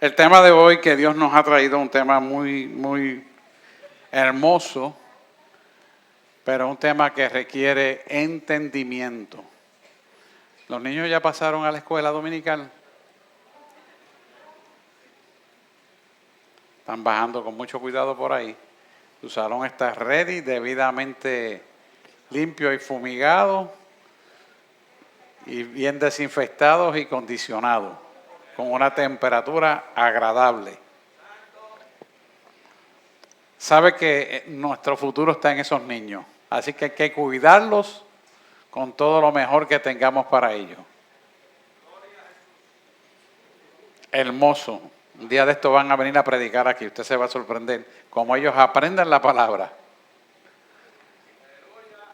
El tema de hoy que Dios nos ha traído, un tema muy hermoso, pero un tema que requiere entendimiento. Los niños ya pasaron a la escuela dominical. Están bajando con mucho cuidado por ahí. Su salón está ready, debidamente limpio y fumigado, y bien desinfectados y condicionados, con una temperatura agradable. Sabe que nuestro futuro está en esos niños, así que hay que cuidarlos con todo lo mejor que tengamos para ellos. Hermoso. Un día de esto van a venir a predicar aquí, usted se va a sorprender cómo ellos aprenden la palabra.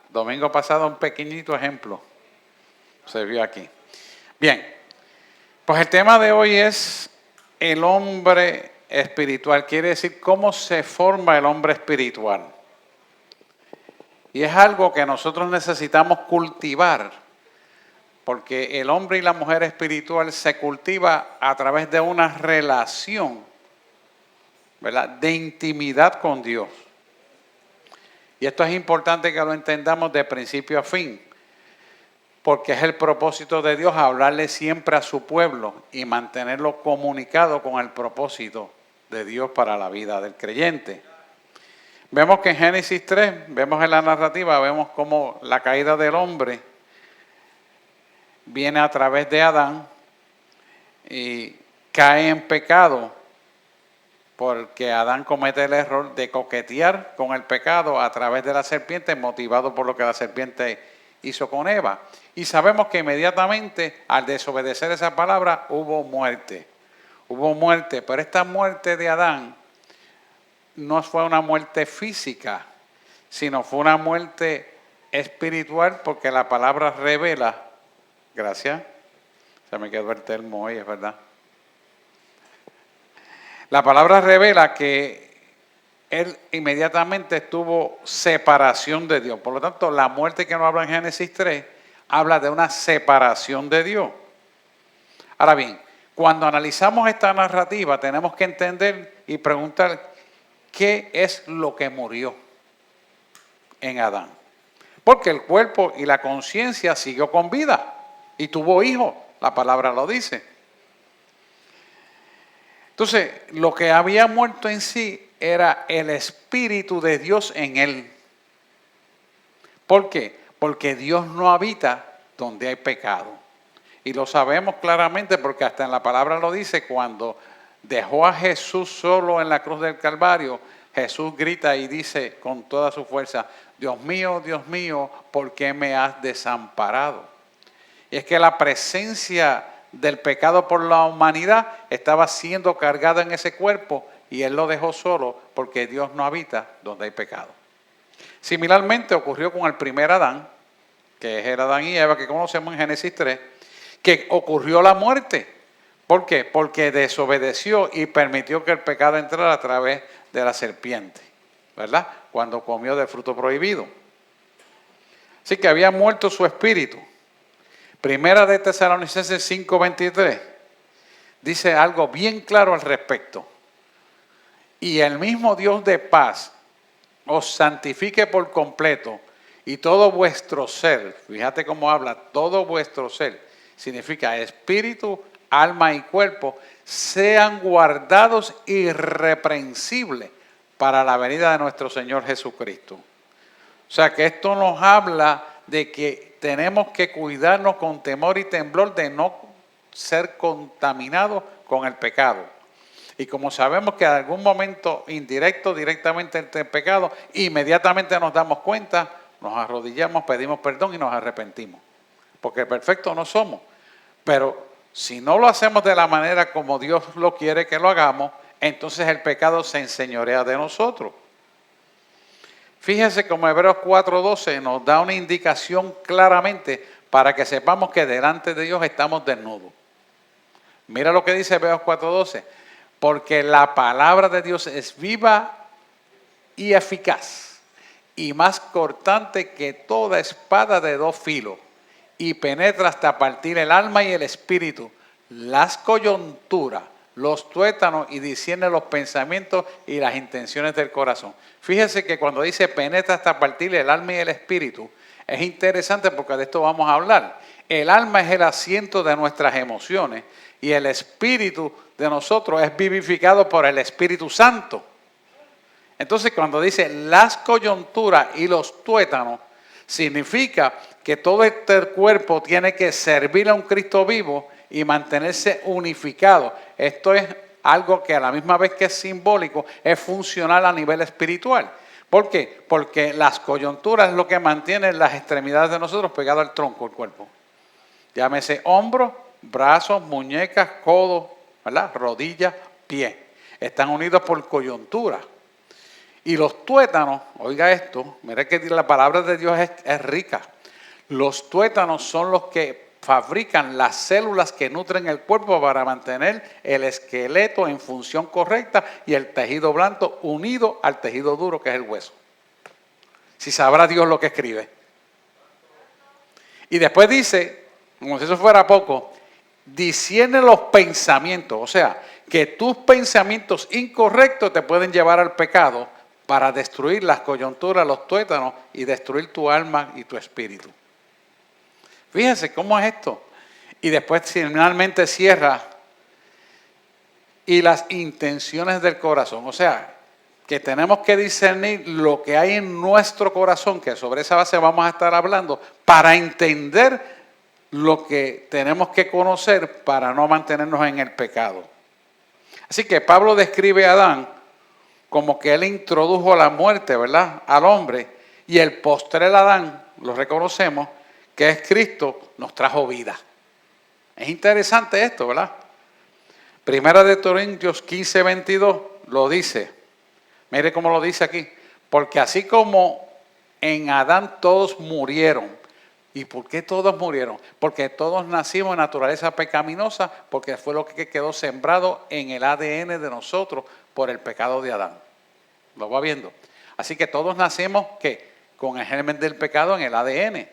Domingo pasado un pequeñito ejemplo se vio aquí. Bien, pues el tema de hoy es el hombre espiritual. Quiere decir cómo se forma el hombre espiritual. Y es algo que nosotros necesitamos cultivar, porque el hombre y la mujer espiritual se cultiva a través de una relación, ¿verdad?, de intimidad con Dios. Y esto es importante que lo entendamos de principio a fin, porque es el propósito de Dios hablarle siempre a su pueblo y mantenerlo comunicado con el propósito de Dios para la vida del creyente. Vemos que en Génesis 3, vemos en la narrativa, vemos cómo la caída del hombre viene a través de Adán y cae en pecado porque Adán comete el error de coquetear con el pecado a través de la serpiente, motivado por lo que la serpiente hizo con Eva. Y sabemos que inmediatamente al desobedecer esa palabra hubo muerte. Hubo muerte, pero esta muerte de Adán no fue una muerte física, sino fue una muerte espiritual, porque la palabra revela. Gracias. Se me quedó el termo hoy, es verdad. La palabra revela que él inmediatamente tuvo separación de Dios. Por lo tanto, la muerte que nos habla en Génesis 3 habla de una separación de Dios. Ahora bien, cuando analizamos esta narrativa tenemos que entender y preguntar qué es lo que murió en Adán. Porque el cuerpo y la conciencia siguió con vida y tuvo hijos, la palabra lo dice. Entonces, lo que había muerto en sí era el Espíritu de Dios en él. ¿Por qué? Porque Dios no habita donde hay pecado. Y lo sabemos claramente porque hasta en la palabra lo dice, cuando dejó a Jesús solo en la cruz del Calvario, Jesús grita y dice con toda su fuerza: Dios mío, ¿por qué me has desamparado? Y es que la presencia del pecado por la humanidad estaba siendo cargada en ese cuerpo y Él lo dejó solo porque Dios no habita donde hay pecado. Similarmente ocurrió con el primer Adán, que es el Adán y Eva que conocemos en Génesis 3, que ocurrió la muerte. ¿Por qué? Porque desobedeció y permitió que el pecado entrara a través de la serpiente, ¿verdad?, cuando comió del fruto prohibido. Así que había muerto su espíritu. Primera de Tesalonicenses 5:23 dice algo bien claro al respecto. Y el mismo Dios de paz os santifique por completo, y todo vuestro ser, fíjate cómo habla, todo vuestro ser, significa espíritu, alma y cuerpo, sean guardados irreprensibles para la venida de nuestro Señor Jesucristo. O sea que esto nos habla de que tenemos que cuidarnos con temor y temblor de no ser contaminados con el pecado. Y como sabemos que en algún momento indirecto, directamente entre el pecado, inmediatamente nos damos cuenta, nos arrodillamos, pedimos perdón y nos arrepentimos. Porque perfectos no somos. Pero si no lo hacemos de la manera como Dios lo quiere que lo hagamos, entonces el pecado se enseñorea de nosotros. Fíjense como Hebreos 4:12 nos da una indicación claramente para que sepamos que delante de Dios estamos desnudos. Mira lo que dice Hebreos 4:12. Porque la palabra de Dios es viva y eficaz, y más cortante que toda espada de dos filos, y penetra hasta partir el alma y el espíritu, las coyunturas, los tuétanos y discierne los pensamientos y las intenciones del corazón. Fíjese que cuando dice penetra hasta partir el alma y el espíritu, es interesante porque de esto vamos a hablar. El alma es el asiento de nuestras emociones y el espíritu de nosotros es vivificado por el Espíritu Santo. Entonces cuando dice las coyunturas y los tuétanos, significa que todo este cuerpo tiene que servir a un Cristo vivo y mantenerse unificado. Esto es algo que a la misma vez que es simbólico, es funcional a nivel espiritual. ¿Por qué? Porque las coyunturas es lo que mantiene las extremidades de nosotros pegadas al tronco del cuerpo. Llámese hombros, brazos, muñecas, codos, ¿verdad? Rodillas, pies. Están unidos por coyuntura. Y los tuétanos, oiga esto, mire que la palabra de Dios es rica. Los tuétanos son los que fabrican las células que nutren el cuerpo para mantener el esqueleto en función correcta y el tejido blando unido al tejido duro que es el hueso. Si sabrá Dios lo que escribe. Y después dice, como si eso fuera poco, discierne los pensamientos. O sea, que tus pensamientos incorrectos te pueden llevar al pecado para destruir las coyunturas, los tuétanos y destruir tu alma y tu espíritu. Fíjense cómo es esto. Y después finalmente cierra y las intenciones del corazón. O sea, que tenemos que discernir lo que hay en nuestro corazón, que sobre esa base vamos a estar hablando, para entender lo que tenemos que conocer para no mantenernos en el pecado. Así que Pablo describe a Adán como que él introdujo la muerte, ¿verdad?, al hombre, y el postrer Adán, lo reconocemos, que es Cristo, nos trajo vida. Es interesante esto, ¿verdad? Primera de Corintios 15:22 lo dice. Mire cómo lo dice aquí. Porque así como en Adán todos murieron. ¿Y por qué todos murieron? Porque todos nacimos en naturaleza pecaminosa, porque fue lo que quedó sembrado en el ADN de nosotros por el pecado de Adán. ¿Lo va viendo? Así que todos nacimos, ¿qué? Con el germen del pecado en el ADN.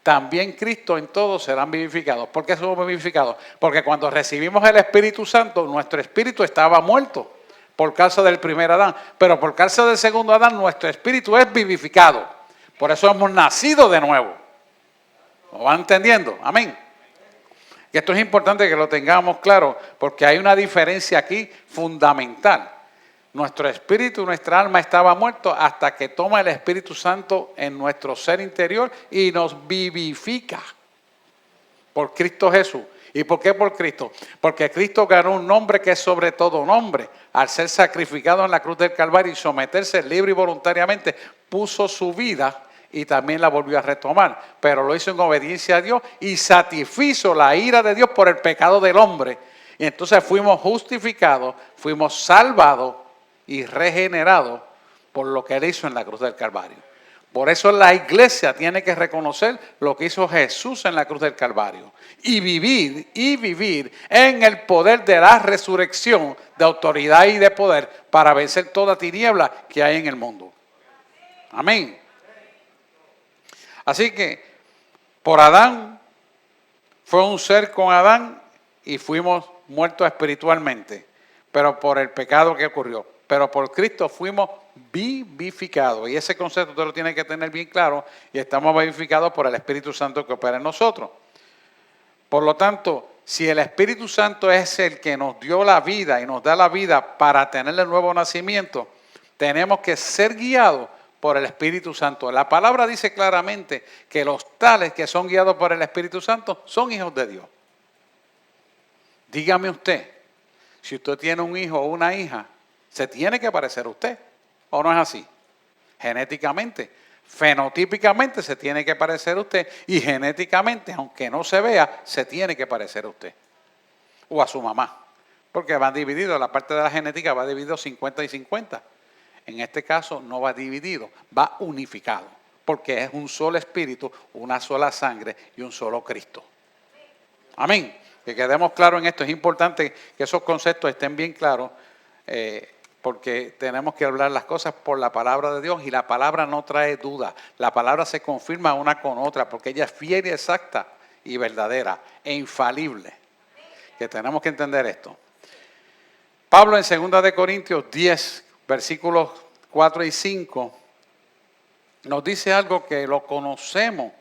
También Cristo en todos serán vivificados. ¿Por qué somos vivificados? Porque cuando recibimos el Espíritu Santo, nuestro espíritu estaba muerto por causa del primer Adán. Pero por causa del segundo Adán, nuestro espíritu es vivificado. Por eso hemos nacido de nuevo. ¿Lo van entendiendo? Amén. Y esto es importante que lo tengamos claro, porque hay una diferencia aquí fundamental. Nuestro espíritu, nuestra alma estaba muerto hasta que toma el Espíritu Santo en nuestro ser interior y nos vivifica por Cristo Jesús. ¿Y por qué por Cristo? Porque Cristo ganó un nombre que es sobre todo nombre. Al ser sacrificado en la cruz del Calvario y someterse libre y voluntariamente, puso su vida y también la volvió a retomar. Pero lo hizo en obediencia a Dios y satisfizo la ira de Dios por el pecado del hombre. Y entonces fuimos justificados, fuimos salvados y regenerados por lo que Él hizo en la cruz del Calvario. Por eso la iglesia tiene que reconocer lo que hizo Jesús en la cruz del Calvario y vivir en el poder de la resurrección de autoridad y de poder para vencer toda tiniebla que hay en el mundo. Amén. Así que por Adán fue un ser con Adán y fuimos muertos espiritualmente, pero por el pecado que ocurrió. Pero por Cristo fuimos vivificados. Y ese concepto usted lo tiene que tener bien claro. Y estamos vivificados por el Espíritu Santo que opera en nosotros. Por lo tanto, si el Espíritu Santo es el que nos dio la vida y nos da la vida para tener el nuevo nacimiento, tenemos que ser guiados por el Espíritu Santo. La palabra dice claramente que los tales que son guiados por el Espíritu Santo son hijos de Dios. Dígame usted, si usted tiene un hijo o una hija, se tiene que parecer a usted, ¿o no es así? Genéticamente, fenotípicamente se tiene que parecer a usted y genéticamente, aunque no se vea, se tiene que parecer a usted o a su mamá, porque va dividido, la parte de la genética va dividido 50 y 50. En este caso no va dividido, va unificado, porque es un solo espíritu, una sola sangre y un solo Cristo. Amén. Que quedemos claros en esto. Es importante que esos conceptos estén bien claros, porque tenemos que hablar las cosas por la palabra de Dios y la palabra no trae duda. La palabra se confirma una con otra porque ella es fiel y exacta y verdadera e infalible. Que tenemos que entender esto. Pablo en 2 de Corintios 10, versículos 4 y 5, nos dice algo que lo conocemos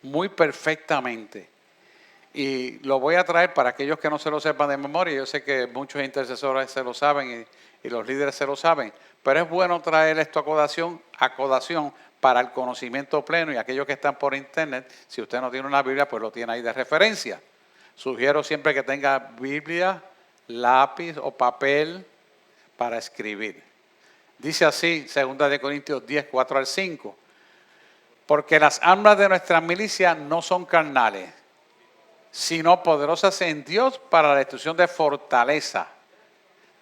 muy perfectamente. Y lo voy a traer para aquellos que no se lo sepan de memoria. Yo sé que muchos intercesores se lo saben y los líderes se lo saben. Pero es bueno traer esto a colación para el conocimiento pleno. Y aquellos que están por internet, si usted no tiene una Biblia, pues lo tiene ahí de referencia. Sugiero siempre que tenga Biblia, lápiz o papel para escribir. Dice así, 2 de Corintios 10, 4 al 5. Porque las armas de nuestra milicia no son carnales, sino poderosas en Dios para la destrucción de fortaleza,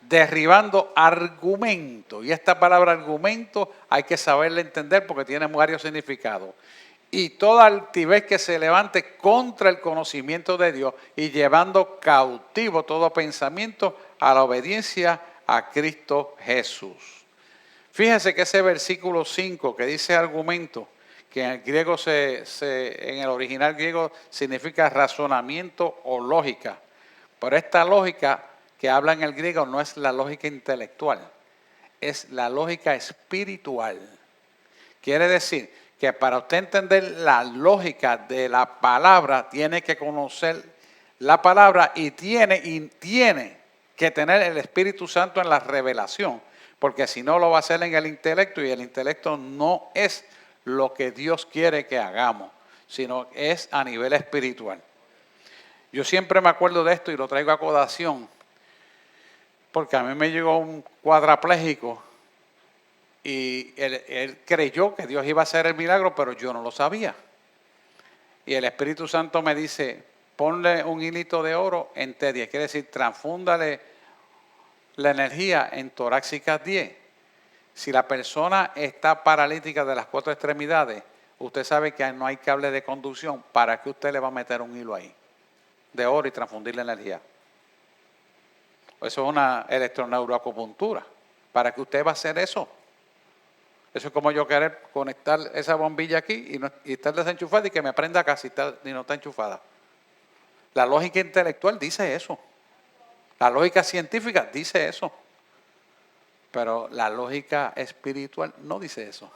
derribando argumentos. Y esta palabra argumento hay que saberla entender porque tiene varios significados. Y toda altivez que se levante contra el conocimiento de Dios y llevando cautivo todo pensamiento a la obediencia a Cristo Jesús. Fíjense que ese versículo 5 que dice argumento, que en el griego en el original griego significa razonamiento o lógica. Pero esta lógica que habla en el griego no es la lógica intelectual, es la lógica espiritual. Quiere decir que para usted entender la lógica de la palabra, tiene que conocer la palabra y tiene que tener el Espíritu Santo en la revelación, porque si no lo va a hacer en el intelecto, y el intelecto no es lo que Dios quiere que hagamos, sino es a nivel espiritual. Yo siempre me acuerdo de esto y lo traigo a colación, porque a mí me llegó un cuadrapléjico y él creyó que Dios iba a hacer el milagro, pero yo no lo sabía. Y el Espíritu Santo me dice, ponle un hilito de oro en T10, quiere decir, transfúndale la energía en torácicas 10. Si la persona está paralítica de las 4 extremidades, usted sabe que no hay cable de conducción. ¿Para qué usted le va a meter un hilo ahí de oro y transfundir la energía? Eso es una electroneuroacupuntura. ¿Para qué usted va a hacer eso? Eso es como yo querer conectar esa bombilla aquí y estar desenchufada y que me prenda acá si no está enchufada. La lógica intelectual dice eso. La lógica científica dice eso. Pero la lógica espiritual no dice eso.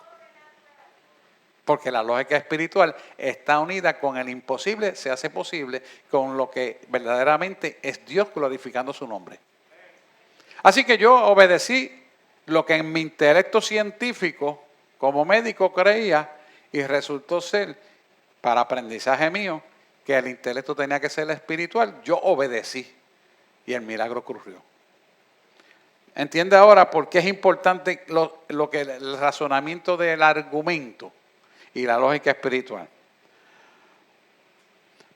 Porque la lógica espiritual está unida con el imposible, se hace posible, con lo que verdaderamente es Dios glorificando su nombre. Así que yo obedecí lo que en mi intelecto científico, como médico, creía, y resultó ser, para aprendizaje mío, que el intelecto tenía que ser espiritual. Yo obedecí y el milagro ocurrió. ¿Entiende ahora por qué es importante lo que el razonamiento del argumento y la lógica espiritual?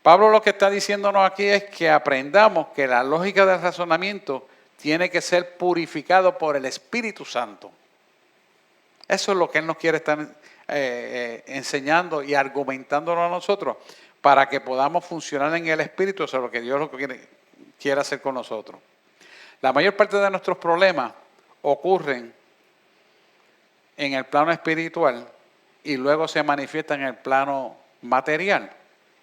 Pablo lo que está diciéndonos aquí es que aprendamos que la lógica del razonamiento tiene que ser purificado por el Espíritu Santo. Eso es lo que Él nos quiere estar enseñando y argumentándolo a nosotros para que podamos funcionar en el Espíritu. Eso es lo que Dios quiere hacer con nosotros. La mayor parte de nuestros problemas ocurren en el plano espiritual y luego se manifiestan en el plano material.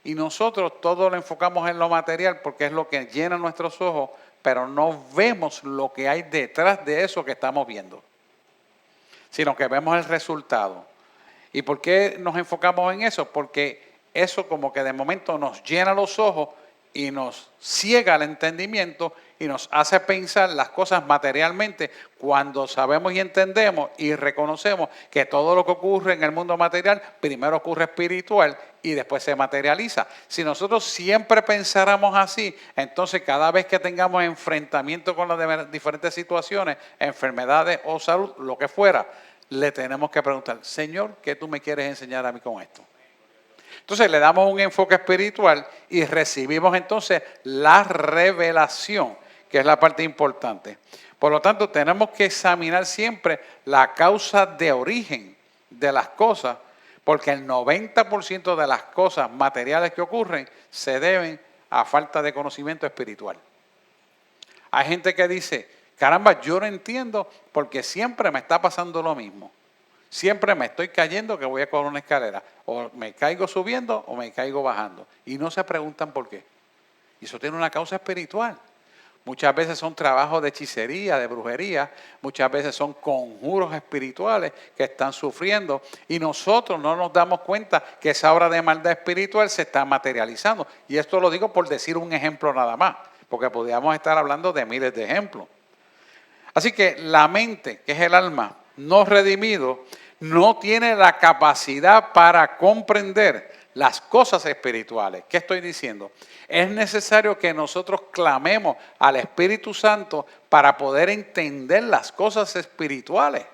Y nosotros todo lo enfocamos en lo material porque es lo que llena nuestros ojos, pero no vemos lo que hay detrás de eso que estamos viendo, sino que vemos el resultado. ¿Y por qué nos enfocamos en eso? Porque eso como que de momento nos llena los ojos y nos ciega el entendimiento y nos hace pensar las cosas materialmente, cuando sabemos y entendemos y reconocemos que todo lo que ocurre en el mundo material primero ocurre espiritual y después se materializa. Si nosotros siempre pensáramos así, entonces cada vez que tengamos enfrentamiento con las diferentes situaciones, enfermedades o salud, lo que fuera, le tenemos que preguntar, Señor, ¿qué tú me quieres enseñar a mí con esto? Entonces le damos un enfoque espiritual y recibimos entonces la revelación, que es la parte importante. Por lo tanto, tenemos que examinar siempre la causa de origen de las cosas, porque el 90% de las cosas materiales que ocurren se deben a falta de conocimiento espiritual. Hay gente que dice, caramba, yo no entiendo porque siempre me está pasando lo mismo. Siempre me estoy cayendo que voy a coger una escalera. O me caigo subiendo o me caigo bajando. Y no se preguntan por qué. Y eso tiene una causa espiritual. muchas veces son trabajos de hechicería, de brujería, muchas veces son conjuros espirituales que están sufriendo y nosotros no nos damos cuenta que esa obra de maldad espiritual se está materializando. Y esto lo digo por decir un ejemplo nada más, porque podríamos estar hablando de miles de ejemplos. Así que la mente, que es el alma no redimido, no tiene la capacidad para comprender las cosas espirituales. ¿Qué estoy diciendo? Es necesario que nosotros clamemos al Espíritu Santo para poder entender las cosas espirituales.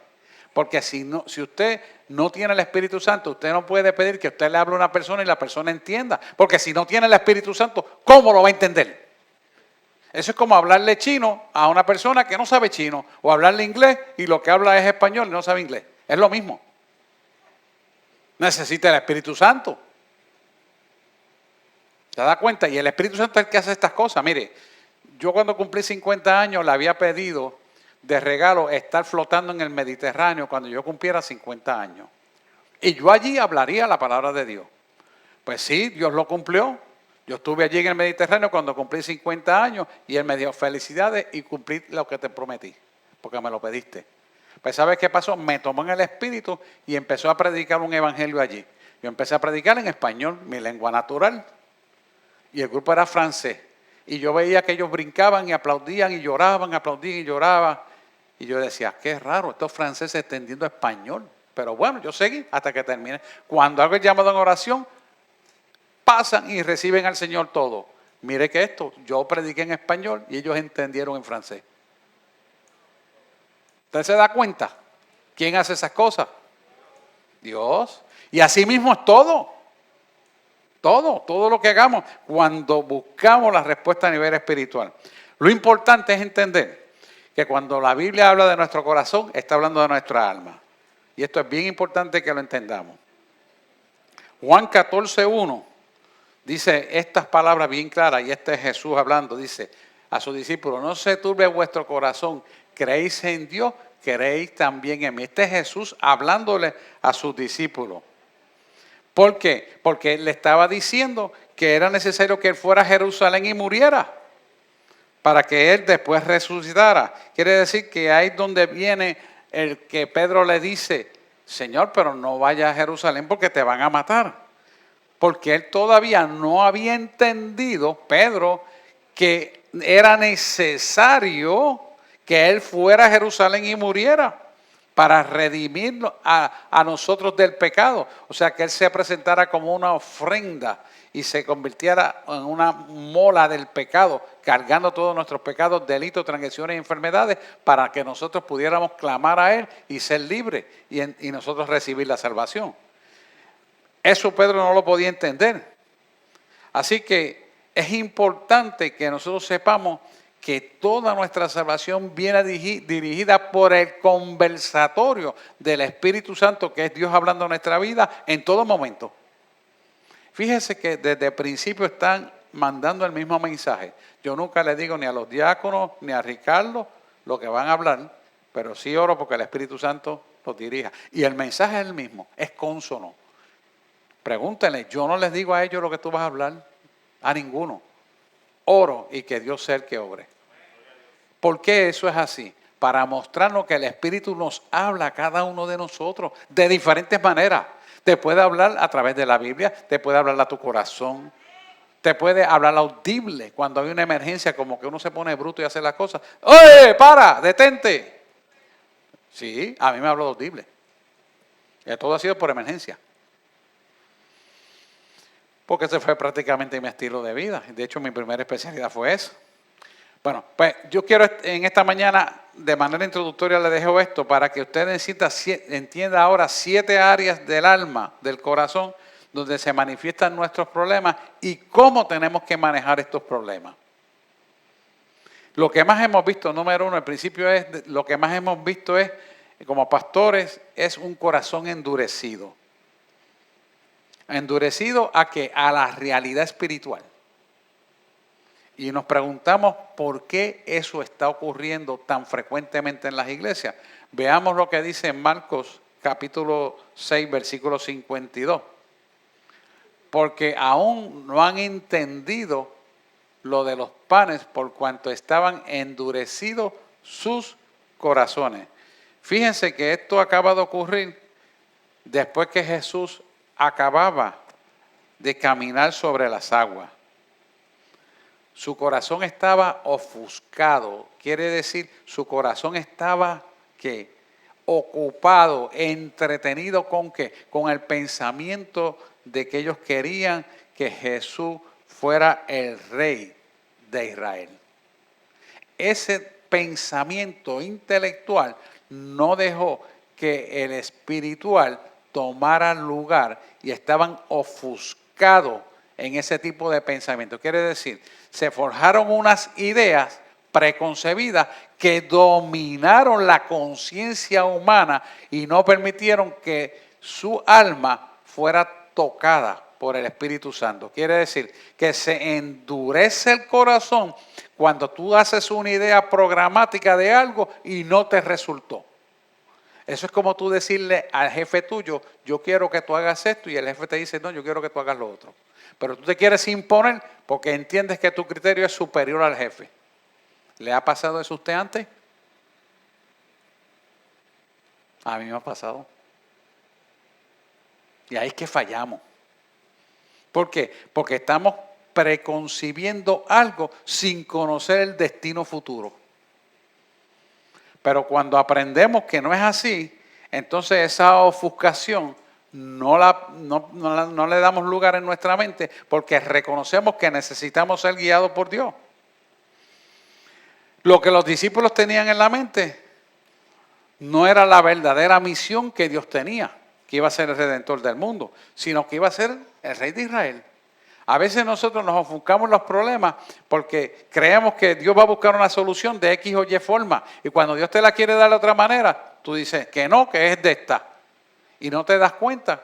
Porque si usted no tiene el Espíritu Santo, usted no puede pedir que usted le hable a una persona y la persona entienda. Porque si no tiene el Espíritu Santo, ¿cómo lo va a entender? Eso es como hablarle chino a una persona que no sabe chino, o hablarle inglés y lo que habla es español y no sabe inglés. Es lo mismo. Necesita el Espíritu Santo. ¿Se da cuenta? Y el Espíritu Santo es el que hace estas cosas. Mire, yo cuando cumplí 50 años le había pedido de regalo estar flotando en el Mediterráneo cuando yo cumpliera 50 años. Y yo allí hablaría la palabra de Dios. Pues sí, Dios lo cumplió. Yo estuve allí en el Mediterráneo cuando cumplí 50 años y Él me dio felicidades y cumplí lo que te prometí, porque me lo pediste. Pues ¿sabes qué pasó? Me tomó en el espíritu y empezó a predicar un evangelio allí. Yo empecé a predicar en español, mi lengua natural, y el grupo era francés. Y yo veía que ellos brincaban y aplaudían y lloraban, aplaudían y lloraban. Y yo decía, qué raro, estos franceses entendiendo español. Pero bueno, yo seguí hasta que terminé. Cuando hago el llamado en oración, pasan y reciben al Señor todo. Mire que esto, yo prediqué en español y ellos entendieron en francés. ¿Usted se da cuenta? ¿Quién hace esas cosas? Dios. Y así mismo es todo. Todo lo que hagamos cuando buscamos la respuesta a nivel espiritual. Lo importante es entender que cuando la Biblia habla de nuestro corazón, está hablando de nuestra alma. Y esto es bien importante que lo entendamos. Juan 14:1 dice estas palabras bien claras, y este es Jesús hablando, dice a sus discípulos, no se turbe vuestro corazón, creéis en Dios, creéis también en mí. Este es Jesús hablándole a sus discípulos. ¿Por qué? Porque él le estaba diciendo que era necesario que él fuera a Jerusalén y muriera para que él después resucitara. Quiere decir que ahí es donde viene el que Pedro le dice, Señor, pero no vayas a Jerusalén porque te van a matar. Porque él todavía no había entendido, Pedro, que era necesario que él fuera a Jerusalén y muriera para redimirnos a nosotros del pecado. O sea, que él se presentara como una ofrenda y se convirtiera en una mola del pecado, cargando todos nuestros pecados, delitos, transgresiones y enfermedades, para que nosotros pudiéramos clamar a él y ser libres y nosotros recibir la salvación. Eso Pedro no lo podía entender. Así que es importante que nosotros sepamos que toda nuestra salvación viene dirigida por el conversatorio del Espíritu Santo, que es Dios hablando en nuestra vida en todo momento. Fíjese que desde el principio están mandando el mismo mensaje. Yo nunca le digo ni a los diáconos ni a Ricardo lo que van a hablar, pero sí oro porque el Espíritu Santo los dirija. Y el mensaje es el mismo, es cónsono. Pregúntenle, yo no les digo a ellos lo que tú vas a hablar, a ninguno. Oro y que Dios sea el que obre. ¿Por qué eso es así? Para mostrarnos que el Espíritu nos habla a cada uno de nosotros de diferentes maneras. Te puede hablar a través de la Biblia, te puede hablar a tu corazón, te puede hablar audible cuando hay una emergencia, como que uno se pone bruto y hace las cosas. ¡Oye, para! ¡Detente! Sí, a mí me habló audible. Y todo ha sido por emergencia. Porque ese fue prácticamente mi estilo de vida. De hecho, mi primera especialidad fue eso. Bueno, pues yo quiero en esta mañana, de manera introductoria, le dejo esto para que usted entienda ahora 7 áreas del alma, del corazón, donde se manifiestan nuestros problemas y cómo tenemos que manejar estos problemas. Lo que más hemos visto, número uno, al principio lo que más hemos visto es, como pastores, es un corazón endurecido. Endurecido ¿a qué? A la realidad espiritual. Y nos preguntamos por qué eso está ocurriendo tan frecuentemente en las iglesias. Veamos lo que dice en Marcos capítulo 6, versículo 52. Porque aún no han entendido lo de los panes por cuanto estaban endurecidos sus corazones. Fíjense que esto acaba de ocurrir después que Jesús acababa de caminar sobre las aguas. Su corazón estaba ofuscado, quiere decir, su corazón estaba ¿qué? Ocupado, entretenido ¿con qué? Con el pensamiento de que ellos querían que Jesús fuera el rey de Israel. Ese pensamiento intelectual no dejó que el espiritual tomara lugar y estaban ofuscados en ese tipo de pensamiento. Quiere decir, se forjaron unas ideas preconcebidas que dominaron la conciencia humana y no permitieron que su alma fuera tocada por el Espíritu Santo. Quiere decir que se endurece el corazón cuando tú haces una idea programática de algo y no te resultó. Eso es como tú decirle al jefe tuyo, yo quiero que tú hagas esto, y el jefe te dice, no, yo quiero que tú hagas lo otro. Pero tú te quieres imponer porque entiendes que tu criterio es superior al jefe. ¿Le ha pasado eso a usted antes? A mí me ha pasado. Y ahí es que fallamos. ¿Por qué? Porque estamos preconcibiendo algo sin conocer el destino futuro. Pero cuando aprendemos que no es así, entonces esa ofuscación no le damos lugar en nuestra mente porque reconocemos que necesitamos ser guiados por Dios. Lo que los discípulos tenían en la mente no era la verdadera misión que Dios tenía, que iba a ser el Redentor del mundo, sino que iba a ser el Rey de Israel. A veces nosotros nos ofuscamos los problemas porque creemos que Dios va a buscar una solución de X o Y forma. Y cuando Dios te la quiere dar de otra manera, tú dices que no, que es de esta. Y no te das cuenta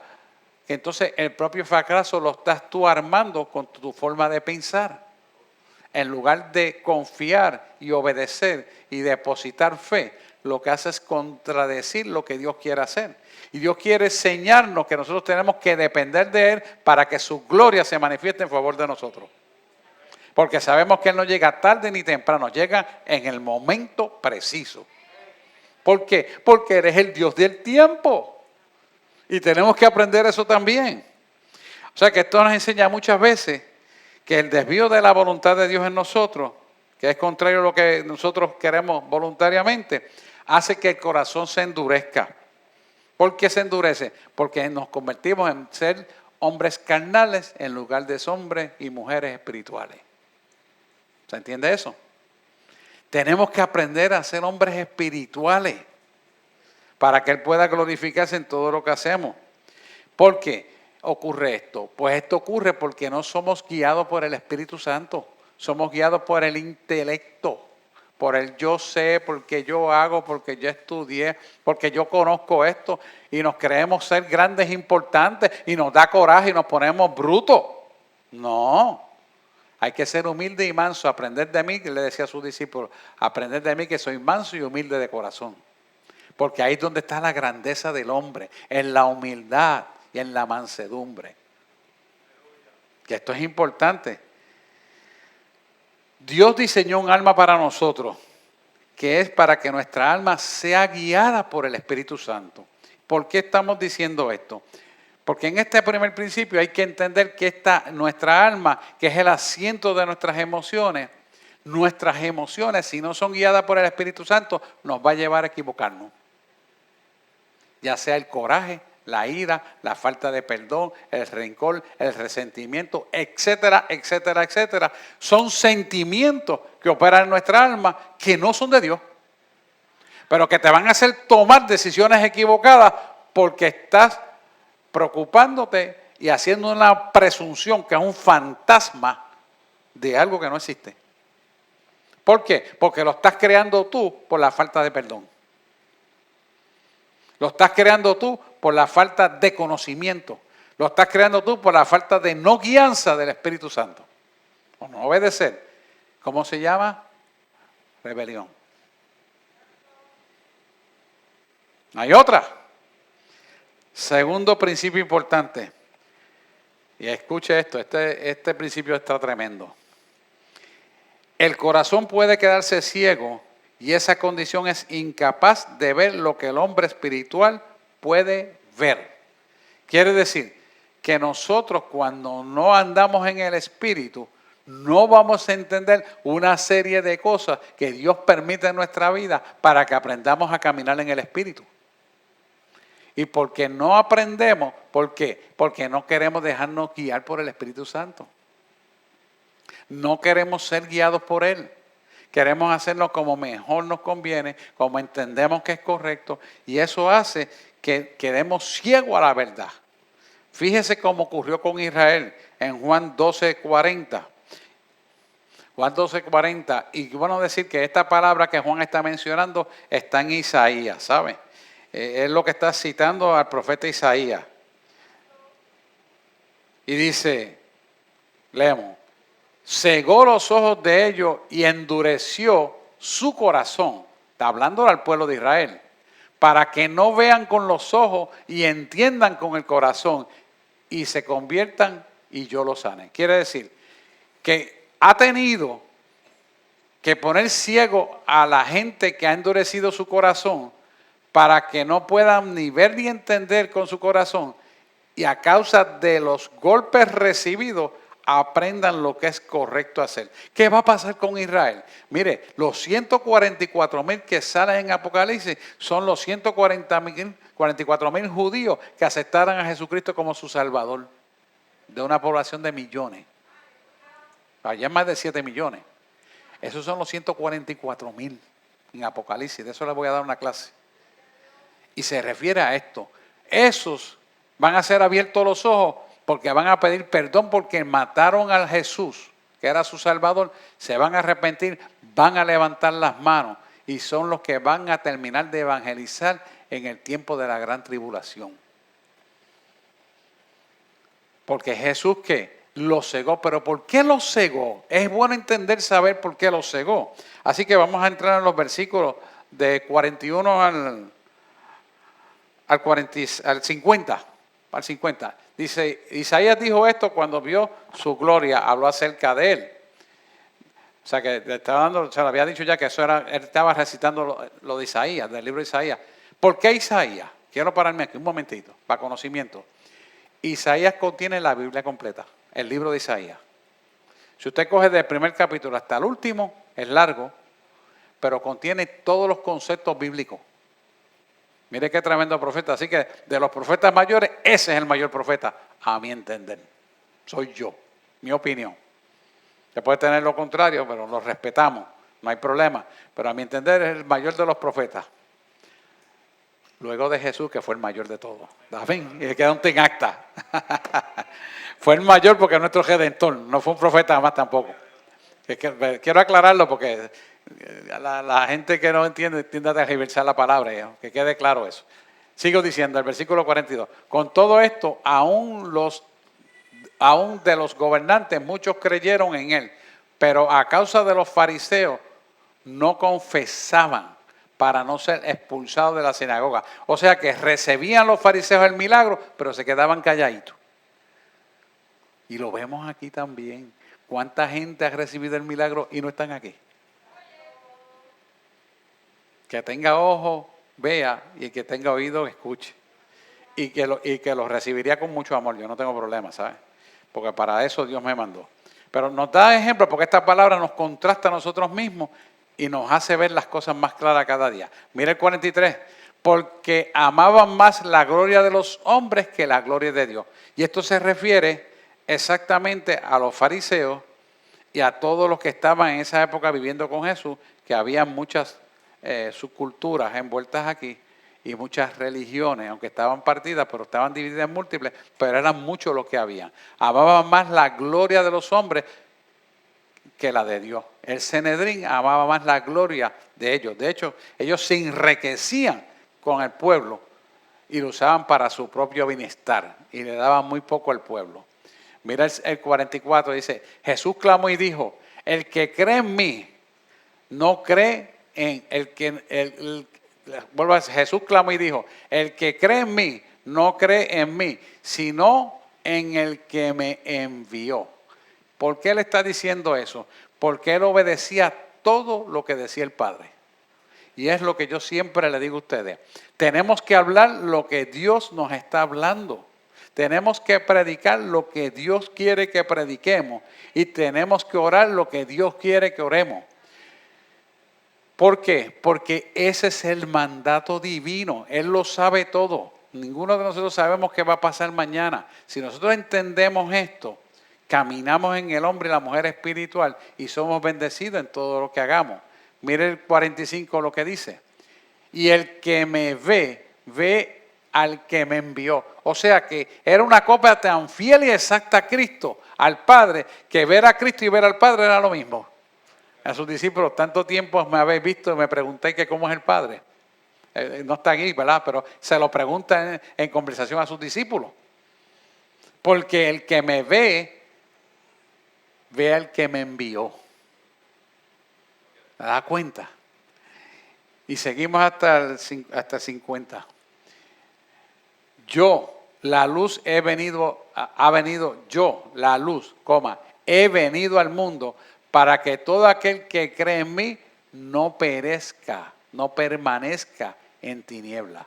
que entonces el propio fracaso lo estás tú armando con tu forma de pensar. En lugar de confiar y obedecer y depositar fe, lo que hace es contradecir lo que Dios quiere hacer. Y Dios quiere enseñarnos que nosotros tenemos que depender de Él para que su gloria se manifieste en favor de nosotros. Porque sabemos que Él no llega tarde ni temprano, llega en el momento preciso. ¿Por qué? Porque eres el Dios del tiempo. Y tenemos que aprender eso también. O sea que esto nos enseña muchas veces que el desvío de la voluntad de Dios en nosotros, que es contrario a lo que nosotros queremos voluntariamente, hace que el corazón se endurezca. ¿Por qué se endurece? Porque nos convertimos en ser hombres carnales en lugar de hombres y mujeres espirituales. ¿Se entiende eso? Tenemos que aprender a ser hombres espirituales para que Él pueda glorificarse en todo lo que hacemos. ¿Por qué ocurre esto? Pues esto ocurre porque no somos guiados por el Espíritu Santo, somos guiados por el intelecto. Por el yo sé, porque yo hago, porque yo estudié, porque yo conozco esto, y nos creemos ser grandes, importantes, y nos da coraje y nos ponemos brutos. No, hay que ser humilde y manso, aprender de mí, que le decía a sus discípulos, aprender de mí que soy manso y humilde de corazón. Porque ahí es donde está la grandeza del hombre, en la humildad y en la mansedumbre. Que esto es importante. Dios diseñó un alma para nosotros, que es para que nuestra alma sea guiada por el Espíritu Santo. ¿Por qué estamos diciendo esto? Porque en este primer principio hay que entender que nuestra alma, que es el asiento de nuestras emociones, si no son guiadas por el Espíritu Santo, nos va a llevar a equivocarnos. Ya sea el coraje, la ira, la falta de perdón, el rencor, el resentimiento, etcétera, etcétera, etcétera. Son sentimientos que operan en nuestra alma que no son de Dios, pero que te van a hacer tomar decisiones equivocadas porque estás preocupándote y haciendo una presunción que es un fantasma de algo que no existe. ¿Por qué? Porque lo estás creando tú por la falta de perdón. Lo estás creando tú por la falta de conocimiento. Lo estás creando tú por la falta de no guianza del Espíritu Santo. O no obedecer. ¿Cómo se llama? Rebelión. Hay otra. Segundo principio importante. Y escuche esto, este principio está tremendo. El corazón puede quedarse ciego y esa condición es incapaz de ver lo que el hombre espiritual puede ver. Quiere decir que nosotros cuando no andamos en el Espíritu, no vamos a entender una serie de cosas que Dios permite en nuestra vida para que aprendamos a caminar en el Espíritu. Y porque no aprendemos, ¿por qué? Porque no queremos dejarnos guiar por el Espíritu Santo. No queremos ser guiados por Él. Queremos hacerlo como mejor nos conviene, como entendemos que es correcto, y eso hace que quedemos ciegos a la verdad. Fíjese cómo ocurrió con Israel en Juan 12:40. Juan 12:40, y bueno decir que esta palabra que Juan está mencionando está en Isaías, ¿sabe? Es lo que está citando al profeta Isaías. Y dice, leemos, cegó los ojos de ellos y endureció su corazón. Está hablando al pueblo de Israel. Para que no vean con los ojos y entiendan con el corazón y se conviertan y yo los sane. Quiere decir que ha tenido que poner ciego a la gente que ha endurecido su corazón para que no puedan ni ver ni entender con su corazón y a causa de los golpes recibidos aprendan lo que es correcto hacer. ¿Qué va a pasar con Israel? Mire, los 144,000 que salen en Apocalipsis son los 144,000 judíos que aceptaron a Jesucristo como su Salvador de una población de millones. Allá más de 7 millones. Esos son los 144,000 en Apocalipsis. De eso les voy a dar una clase. Y se refiere a esto. Esos van a ser abiertos los ojos porque van a pedir perdón porque mataron a Jesús, que era su Salvador. Se van a arrepentir, van a levantar las manos y son los que van a terminar de evangelizar en el tiempo de la gran tribulación. Porque Jesús, ¿qué? Los cegó. ¿Pero por qué los cegó? Es bueno entender, saber por qué los cegó. Así que vamos a entrar en los versículos de 41 al 50. Al 50. Dice, Isaías dijo esto cuando vio su gloria, habló acerca de él. O sea que le estaba dando, se lo había dicho ya que eso era, él estaba recitando lo de Isaías, del libro de Isaías. ¿Por qué Isaías? Quiero pararme aquí un momentito, para conocimiento. Isaías contiene la Biblia completa, el libro de Isaías. Si usted coge del primer capítulo hasta el último, es largo, pero contiene todos los conceptos bíblicos. Mire qué tremendo profeta. Así que de los profetas mayores, ese es el mayor profeta, a mi entender. Soy yo, mi opinión. Se puede tener lo contrario, pero lo respetamos, no hay problema. Pero a mi entender es el mayor de los profetas. Luego de Jesús, que fue el mayor de todos. ¿Saben? Y queda un en acta. Fue el mayor porque es nuestro redentor, no fue un profeta más tampoco. Quiero aclararlo porque la gente que no entiende tiende a tergiversar la palabra, que quede claro eso. Sigo diciendo, el versículo 42. Con todo esto, aún de los gobernantes, muchos creyeron en él, pero a causa de los fariseos no confesaban para no ser expulsados de la sinagoga. O sea que recibían los fariseos el milagro, pero se quedaban calladitos. Y lo vemos aquí también. ¿Cuánta gente ha recibido el milagro y no están aquí? Que tenga ojo, vea, y el que tenga oído, escuche. Y que lo recibiría con mucho amor. Yo no tengo problema, ¿sabes? Porque para eso Dios me mandó. Pero nos da ejemplo porque esta palabra nos contrasta a nosotros mismos y nos hace ver las cosas más claras cada día. Mira el 43. Porque amaban más la gloria de los hombres que la gloria de Dios. Y esto se refiere exactamente a los fariseos y a todos los que estaban en esa época viviendo con Jesús, que había muchas subculturas envueltas aquí y muchas religiones, aunque estaban partidas, pero estaban divididas en múltiples, pero eran muchos los que habían. Amaban más la gloria de los hombres que la de Dios. El Sanedrín amaba más la gloria de ellos. De hecho, ellos se enriquecían con el pueblo y lo usaban para su propio bienestar y le daban muy poco al pueblo. Mira el 44, dice, Jesús clamó y dijo, el que cree en mí, no cree en Jesús clamó y dijo, el que cree en mí, no cree en mí, sino en el que me envió. ¿Por qué Él está diciendo eso? Porque Él obedecía todo lo que decía el Padre. Y es lo que yo siempre le digo a ustedes. Tenemos que hablar lo que Dios nos está hablando. Tenemos que predicar lo que Dios quiere que prediquemos. Y tenemos que orar lo que Dios quiere que oremos. ¿Por qué? Porque ese es el mandato divino. Él lo sabe todo. Ninguno de nosotros sabemos qué va a pasar mañana. Si nosotros entendemos esto, caminamos en el hombre y la mujer espiritual y somos bendecidos en todo lo que hagamos. Mire el 45 lo que dice. Y el que me ve, ve al que me envió. O sea que era una copia tan fiel y exacta a Cristo, al Padre, que ver a Cristo y ver al Padre era lo mismo. A sus discípulos, tanto tiempo me habéis visto y me pregunté que cómo es el Padre. No está aquí, ¿verdad? Pero se lo pregunta en conversación a sus discípulos. Porque el que me ve, ve al que me envió. ¿Te das cuenta? Y seguimos hasta el 50. Yo, la luz, ha venido yo, la luz, he venido al mundo para que todo aquel que cree en mí no perezca, no permanezca en tiniebla.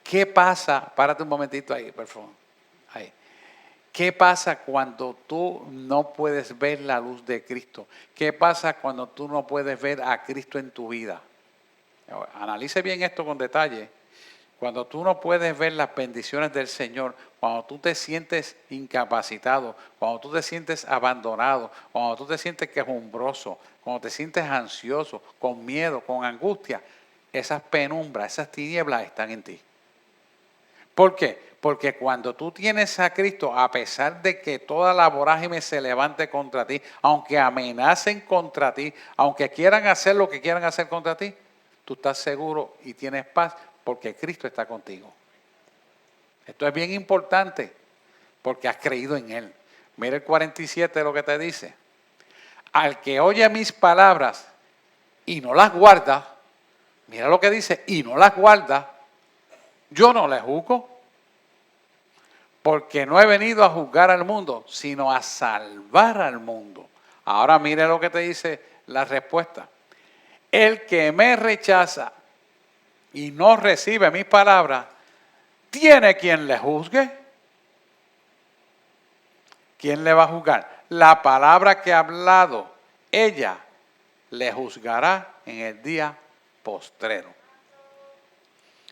¿Qué pasa? Párate un momentito ahí, por favor. Ahí. ¿Qué pasa cuando tú no puedes ver la luz de Cristo? ¿Qué pasa cuando tú no puedes ver a Cristo en tu vida? Analice bien esto con detalle. Cuando tú no puedes ver las bendiciones del Señor, cuando tú te sientes incapacitado, cuando tú te sientes abandonado, cuando tú te sientes quejumbroso, cuando te sientes ansioso, con miedo, con angustia, esas penumbras, esas tinieblas están en ti. ¿Por qué? Porque cuando tú tienes a Cristo, a pesar de que toda la vorágine se levante contra ti, aunque amenacen contra ti, aunque quieran hacer lo que quieran hacer contra ti, tú estás seguro y tienes paz porque Cristo está contigo. Esto es bien importante porque has creído en Él. Mira el 47 lo que te dice. Al que oye mis palabras y no las guarda, mira lo que dice, y no las guarda, yo no le juzgo. Porque no he venido a juzgar al mundo, sino a salvar al mundo. Ahora mire lo que te dice la respuesta. El que me rechaza y no recibe mis palabras, ¿tiene quien le juzgue? ¿Quién le va a juzgar? La palabra que ha hablado, ella le juzgará en el día postrero.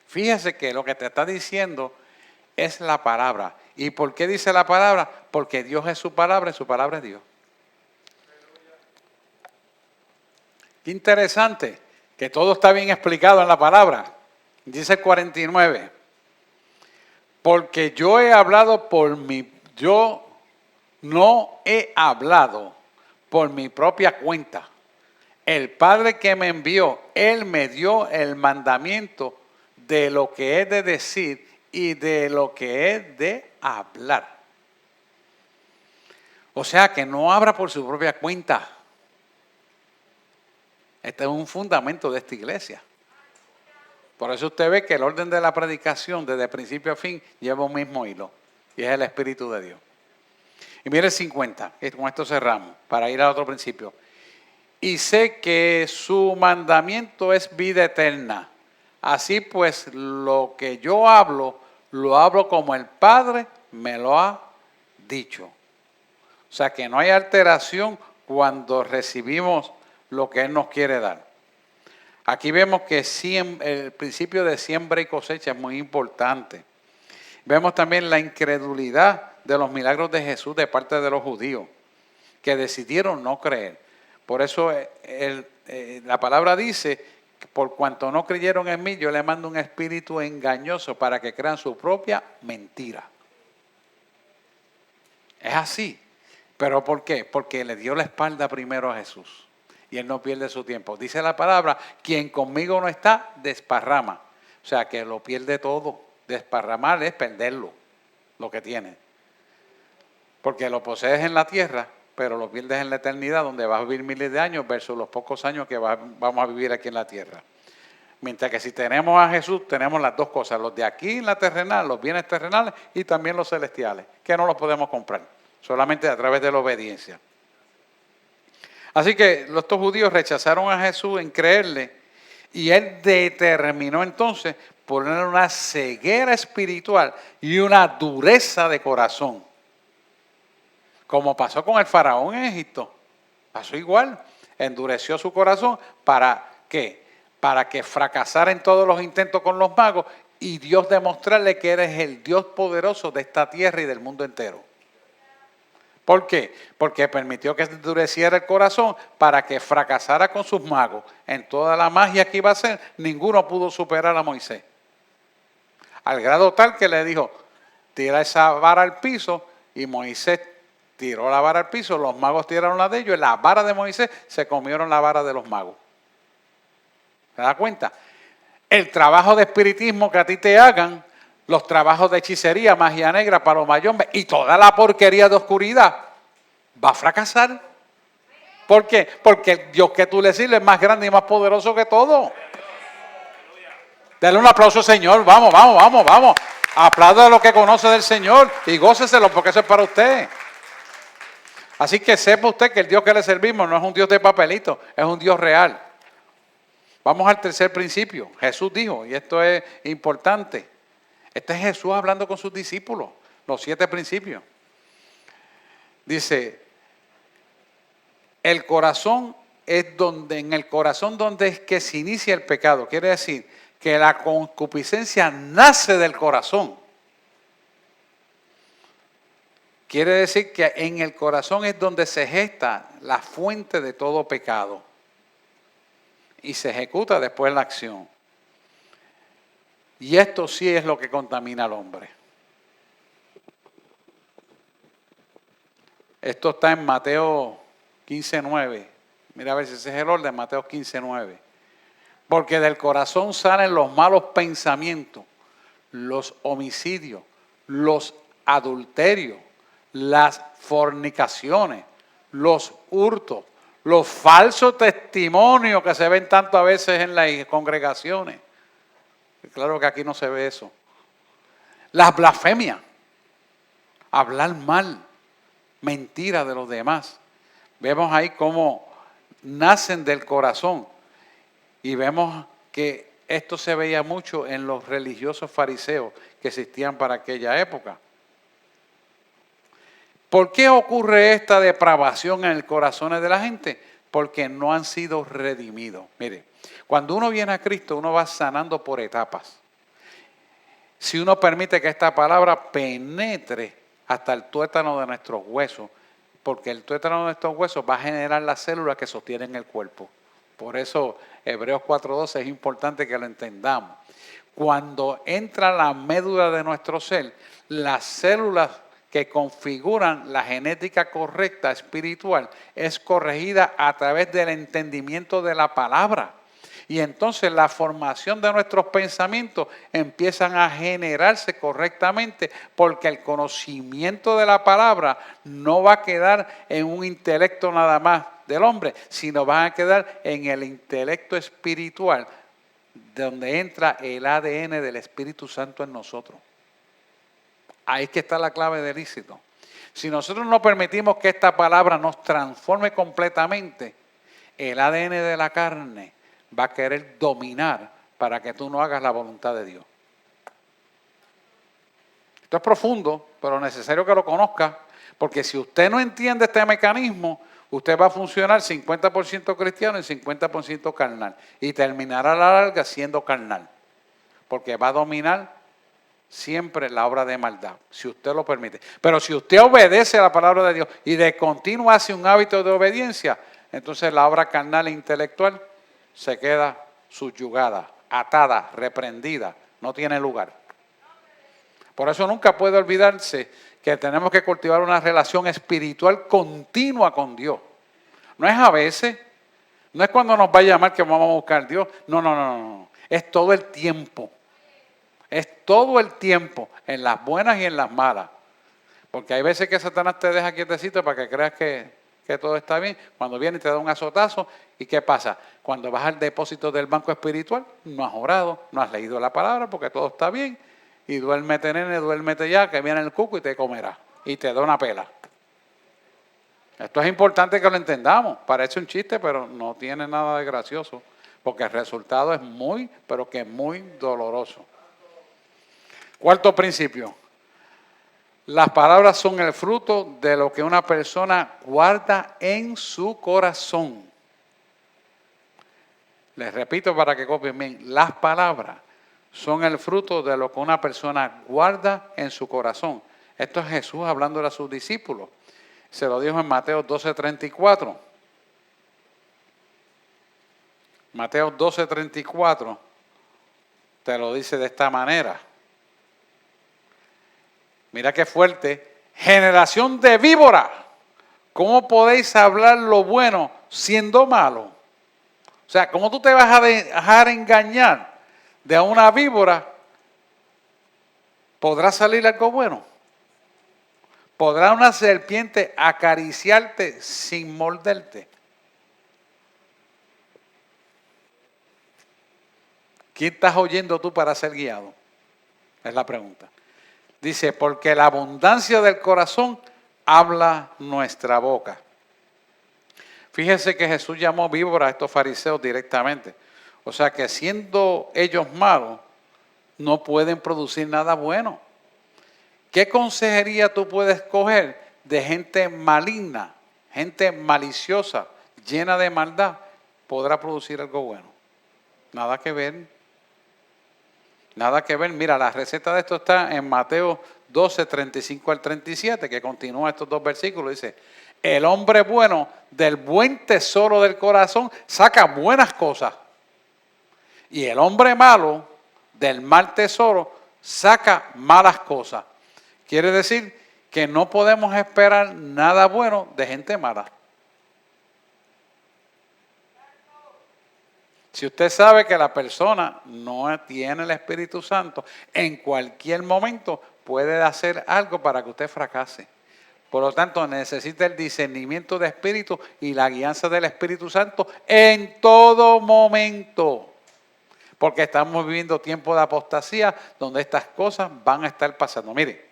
Fíjese que lo que te está diciendo es la palabra. ¿Y por qué dice la palabra? Porque Dios es su palabra y su palabra es Dios. Qué interesante que todo está bien explicado en la palabra. Dice el 49. Porque yo no he hablado por mi propia cuenta. El Padre que me envió, Él me dio el mandamiento de lo que he de decir y de lo que he de hablar. O sea que no habla por su propia cuenta. Este es un fundamento de esta iglesia. Por eso usted ve que el orden de la predicación desde principio a fin lleva un mismo hilo. Y es el Espíritu de Dios. Y mire el 50, que con esto cerramos, para ir al otro principio. Y sé que su mandamiento es vida eterna. Así pues, lo que yo hablo, lo hablo como el Padre me lo ha dicho. O sea que no hay alteración cuando recibimos lo que Él nos quiere dar. Aquí vemos que el principio de siembra y cosecha es muy importante. Vemos también la incredulidad de los milagros de Jesús de parte de los judíos, que decidieron no creer. Por eso la palabra dice, por cuanto no creyeron en mí, yo le mando un espíritu engañoso para que crean su propia mentira. Es así. ¿Pero por qué? Porque le dio la espalda primero a Jesús. Y Él no pierde su tiempo. Dice la palabra, quien conmigo no está, desparrama. O sea, que lo pierde todo. Desparramar es perderlo, lo que tiene. Porque lo posees en la tierra, pero lo pierdes en la eternidad, donde vas a vivir miles de años versus los pocos años que vamos a vivir aquí en la tierra. Mientras que si tenemos a Jesús, tenemos las dos cosas, los de aquí en la terrenal, los bienes terrenales y también los celestiales, que no los podemos comprar. solamente a través de la obediencia. Así que estos judíos rechazaron a Jesús en creerle y él determinó entonces poner una ceguera espiritual y una dureza de corazón. Como pasó con el faraón en Egipto. Pasó igual. Endureció su corazón para ¿qué? Para que fracasara en todos los intentos con los magos y Dios demostrarle que eres el Dios poderoso de esta tierra y del mundo entero. ¿Por qué? Porque permitió que endureciera el corazón para que fracasara con sus magos. En toda la magia que iba a hacer, ninguno pudo superar a Moisés. Al grado tal que le dijo, tira esa vara al piso, y Moisés tiró la vara al piso, los magos tiraron la de ellos, y la vara de Moisés se comieron la vara de los magos. ¿Se da cuenta? El trabajo de espiritismo que a ti te hagan, los trabajos de hechicería, magia negra, palomayombe y toda la porquería de oscuridad va a fracasar. ¿Por qué? Porque el Dios que tú le sirves es más grande y más poderoso que todo. Dale un aplauso, Señor. Vamos, vamos, vamos, vamos. Aplauda a lo que conoce del Señor y góceselo porque eso es para usted. Así que sepa usted que el Dios que le servimos no es un Dios de papelito, es un Dios real. Vamos al tercer principio. Jesús dijo, y esto es importante, este es Jesús hablando con sus discípulos, los 7 principios. Dice, el corazón es donde, en el corazón donde es que se inicia el pecado. Quiere decir que la concupiscencia nace del corazón. Quiere decir que en el corazón es donde se gesta la fuente de todo pecado. Y se ejecuta después la acción. Y esto sí es lo que contamina al hombre. Esto está en Mateo 15:9. Mira a ver si ese es el orden, Mateo 15:9. Porque del corazón salen los malos pensamientos, los homicidios, los adulterios, las fornicaciones, los hurtos, los falsos testimonios que se ven tanto a veces en las congregaciones. Claro que aquí no se ve eso. Las blasfemias, hablar mal, mentira de los demás. Vemos ahí cómo nacen del corazón y vemos que esto se veía mucho en los religiosos fariseos que existían para aquella época. ¿Por qué ocurre esta depravación en el corazón de la gente? Porque no han sido redimidos. Mire, cuando uno viene a Cristo, uno va sanando por etapas. Si uno permite que esta palabra penetre hasta el tuétano de nuestros huesos, porque el tuétano de nuestros huesos va a generar las células que sostienen el cuerpo. Por eso Hebreos 4:12 es importante que lo entendamos. Cuando entra la médula de nuestro ser, las células que configuran la genética correcta espiritual es corregida a través del entendimiento de la palabra. Y entonces la formación de nuestros pensamientos empiezan a generarse correctamente porque el conocimiento de la palabra no va a quedar en un intelecto nada más del hombre, sino va a quedar en el intelecto espiritual donde entra el ADN del Espíritu Santo en nosotros. Ahí es que está la clave del éxito. Si nosotros no permitimos que esta palabra nos transforme completamente, el ADN de la carne va a querer dominar para que tú no hagas la voluntad de Dios. Esto es profundo, pero necesario que lo conozca, porque si usted no entiende este mecanismo, usted va a funcionar 50% cristiano y 50% carnal, y terminará a la larga siendo carnal, porque va a dominar siempre la obra de maldad, si usted lo permite. Pero si usted obedece a la palabra de Dios y de continuo hace un hábito de obediencia, entonces la obra carnal e intelectual se queda subyugada, atada, reprendida, no tiene lugar. Por eso nunca puede olvidarse que tenemos que cultivar una relación espiritual continua con Dios. No es a veces, no es cuando nos va a llamar que vamos a buscar a Dios, no. Es todo el tiempo. Es todo el tiempo, en las buenas y en las malas. Porque hay veces que Satanás te deja quietecito para que creas que todo está bien. Cuando viene y te da un azotazo, ¿y qué pasa? Cuando vas al depósito del banco espiritual, no has orado, no has leído la palabra porque todo está bien. Y duérmete, nene, duérmete ya, que viene el cuco y te comerá. Y te da una pela. Esto es importante que lo entendamos. Parece un chiste, pero no tiene nada de gracioso, porque el resultado es muy, pero que muy doloroso. Cuarto principio. Las palabras son el fruto de lo que una persona guarda en su corazón. Les repito para que copien bien. Las palabras son el fruto de lo que una persona guarda en su corazón. Esto es Jesús hablando a sus discípulos. Se lo dijo en Mateo 12:34. Mateo 12:34 te lo dice de esta manera. Mira qué fuerte. Generación de víbora. ¿Cómo podéis hablar lo bueno siendo malo? O sea, ¿cómo tú te vas a dejar engañar de una víbora? ¿Podrá salir algo bueno? ¿Podrá una serpiente acariciarte sin morderte? ¿Quién estás oyendo tú para ser guiado? Es la pregunta. Dice, porque la abundancia del corazón habla nuestra boca. Fíjense que Jesús llamó víbora a estos fariseos directamente. O sea que siendo ellos malos, no pueden producir nada bueno. ¿Qué consejería tú puedes coger de gente maligna, gente maliciosa, llena de maldad? ¿Podrá producir algo bueno? Nada que ver. Nada que ver. Mira, la receta de esto está en Mateo 12:35 al 37, que continúa estos dos versículos. Dice, el hombre bueno del buen tesoro del corazón saca buenas cosas. Y el hombre malo del mal tesoro saca malas cosas. Quiere decir que no podemos esperar nada bueno de gente mala. Si usted sabe que la persona no tiene el Espíritu Santo, en cualquier momento puede hacer algo para que usted fracase. Por lo tanto, necesita el discernimiento de espíritu y la guianza del Espíritu Santo en todo momento. Porque estamos viviendo tiempos de apostasía donde estas cosas van a estar pasando. Mire,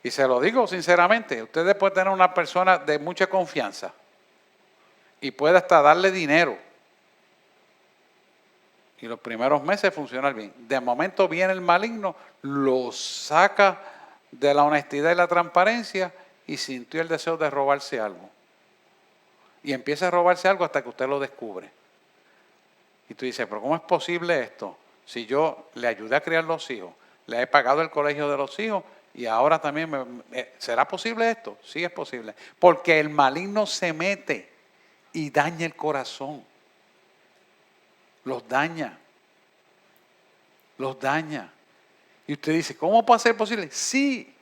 y se lo digo sinceramente, ustedes pueden tener una persona de mucha confianza y puede hasta darle dinero. Y los primeros meses funcionan bien. De momento viene el maligno, lo saca de la honestidad y la transparencia y sintió el deseo de robarse algo. Y empieza a robarse algo hasta que usted lo descubre. Y tú dices, pero ¿cómo es posible esto? Si yo le ayudé a criar los hijos, le he pagado el colegio de los hijos y ahora también ¿será posible esto? Sí es posible. Porque el maligno se mete y daña el corazón. Los daña. Los daña. Y usted dice, ¿cómo puede ser posible? Sí.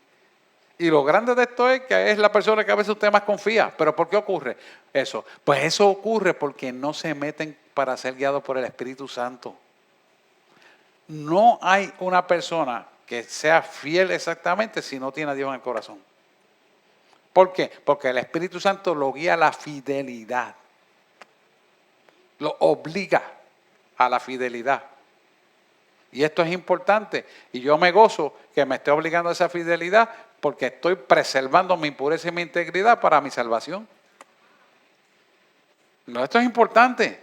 Y lo grande de esto es que es la persona que a veces usted más confía. ¿Pero por qué ocurre eso? Pues eso ocurre porque no se meten para ser guiados por el Espíritu Santo. No hay una persona que sea fiel exactamente si no tiene a Dios en el corazón. ¿Por qué? Porque el Espíritu Santo lo guía a la fidelidad. Lo obliga a la fidelidad. Y esto es importante. Y yo me gozo que me esté obligando a esa fidelidad porque estoy preservando mi pureza y mi integridad para mi salvación. No, esto es importante.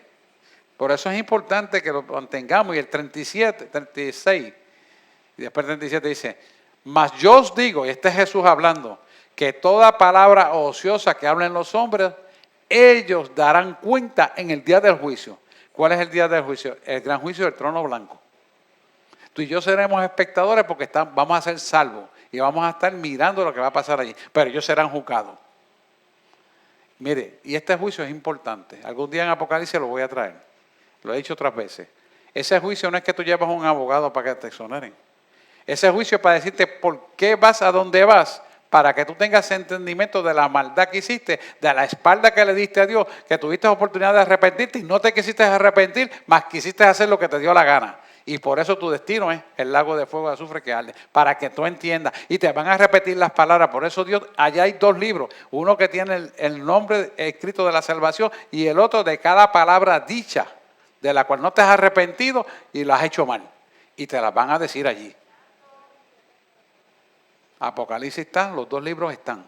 Por eso es importante que lo mantengamos. Y el 36, y después el 37 dice, mas yo os digo, y este es Jesús hablando, que toda palabra ociosa que hablen los hombres, ellos darán cuenta en el día del juicio. ¿Cuál es el día del juicio? El gran juicio del trono blanco. Tú y yo seremos espectadores porque vamos a ser salvos y vamos a estar mirando lo que va a pasar allí, pero ellos serán juzgados. Mire, y este juicio es importante. Algún día en Apocalipsis lo voy a traer. Lo he dicho otras veces. Ese juicio no es que tú llevas a un abogado para que te exoneren. Ese juicio es para decirte por qué vas a donde vas, para que tú tengas entendimiento de la maldad que hiciste, de la espalda que le diste a Dios, que tuviste oportunidad de arrepentirte y no te quisiste arrepentir, más quisiste hacer lo que te dio la gana. Y por eso tu destino es el lago de fuego de azufre que arde, para que tú entiendas. Y te van a repetir las palabras. Por eso Dios, allá hay dos libros. Uno que tiene el nombre escrito de la salvación y el otro de cada palabra dicha, de la cual no te has arrepentido y lo has hecho mal. Y te las van a decir allí. Apocalipsis están, los dos libros están.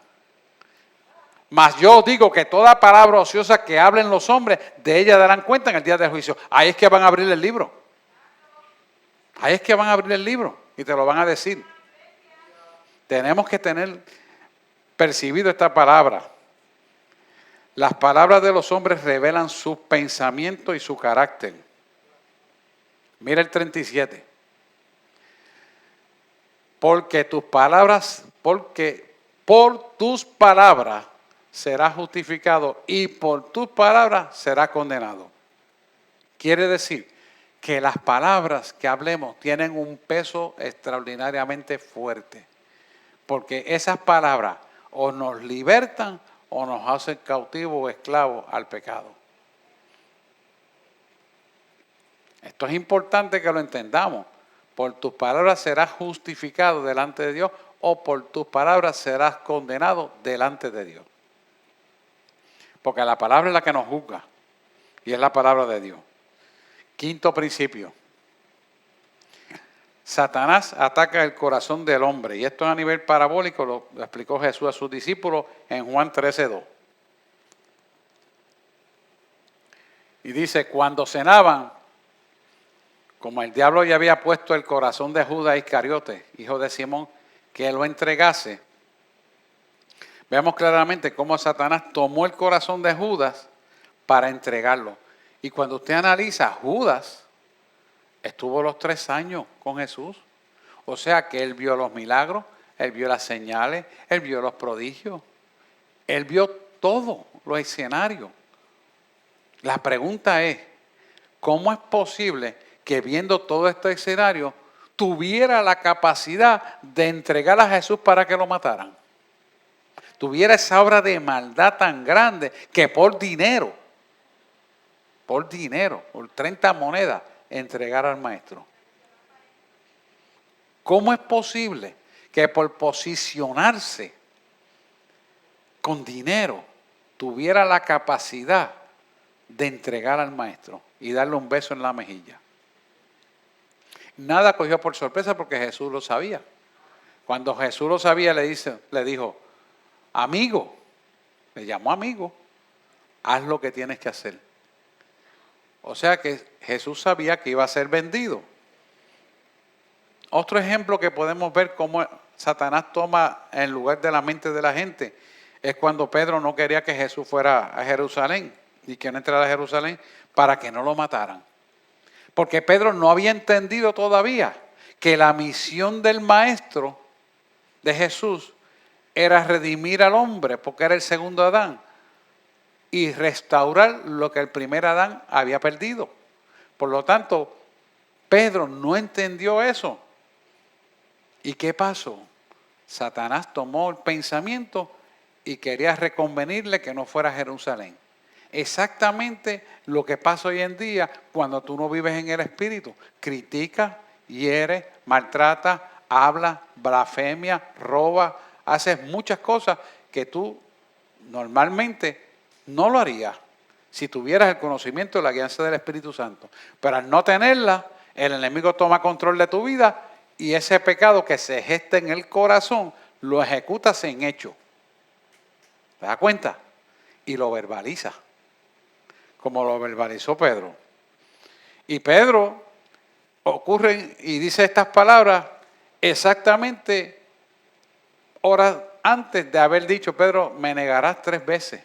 Mas yo digo que toda palabra ociosa que hablen los hombres, de ella darán cuenta en el día del juicio. Ahí es que van a abrir el libro. Ahí es que van a abrir el libro y te lo van a decir. Tenemos que tener percibido esta palabra. Las palabras de los hombres revelan sus pensamientos y su carácter. Mira el 37. Porque por tus palabras serás justificado y por tus palabras serás condenado. Quiere decir que las palabras que hablemos tienen un peso extraordinariamente fuerte. Porque esas palabras o nos libertan o nos hacen cautivos o esclavos al pecado. Esto es importante que lo entendamos. Por tus palabras serás justificado delante de Dios o por tus palabras serás condenado delante de Dios. Porque la palabra es la que nos juzga y es la palabra de Dios. Quinto principio. Satanás ataca el corazón del hombre y esto a nivel parabólico lo explicó Jesús a sus discípulos en Juan 13:2. Y dice, cuando cenaban, como el diablo ya había puesto el corazón de Judas Iscariote, hijo de Simón, que lo entregase, vemos claramente cómo Satanás tomó el corazón de Judas para entregarlo. Y cuando usted analiza, Judas estuvo los 3 años con Jesús. O sea que él vio los milagros, él vio las señales, él vio los prodigios. Él vio todo, los escenarios. La pregunta es, ¿cómo es posible que viendo todo este escenario tuviera la capacidad de entregar a Jesús para que lo mataran? Tuviera esa obra de maldad tan grande que por dinero, por 30 monedas, entregar al maestro. ¿Cómo es posible que por posicionarse con dinero tuviera la capacidad de entregar al maestro y darle un beso en la mejilla? Nada cogió por sorpresa porque Jesús lo sabía. Cuando Jesús lo sabía, le dijo, amigo, le llamó amigo, haz lo que tienes que hacer. O sea que Jesús sabía que iba a ser vendido. Otro ejemplo que podemos ver cómo Satanás toma en lugar de la mente de la gente es cuando Pedro no quería que Jesús fuera a Jerusalén y que no entrara a Jerusalén para que no lo mataran. Porque Pedro no había entendido todavía que la misión del maestro de Jesús era redimir al hombre, porque era el segundo Adán, y restaurar lo que el primer Adán había perdido. Por lo tanto, Pedro no entendió eso. ¿Y qué pasó? Satanás tomó el pensamiento y quería reconvenirle que no fuera a Jerusalén. Exactamente lo que pasa hoy en día cuando tú no vives en el Espíritu. Critica, hiere, maltrata, habla, blasfemia, roba, haces muchas cosas que tú normalmente no lo harías si tuvieras el conocimiento de la guianza del Espíritu Santo. Pero al no tenerla, el enemigo toma control de tu vida y ese pecado que se gesta en el corazón lo ejecutas en hecho. ¿Te das cuenta? Y lo verbaliza, como lo verbalizó Pedro. Y Pedro ocurre y dice estas palabras exactamente horas antes de haber dicho, Pedro, me negarás 3 veces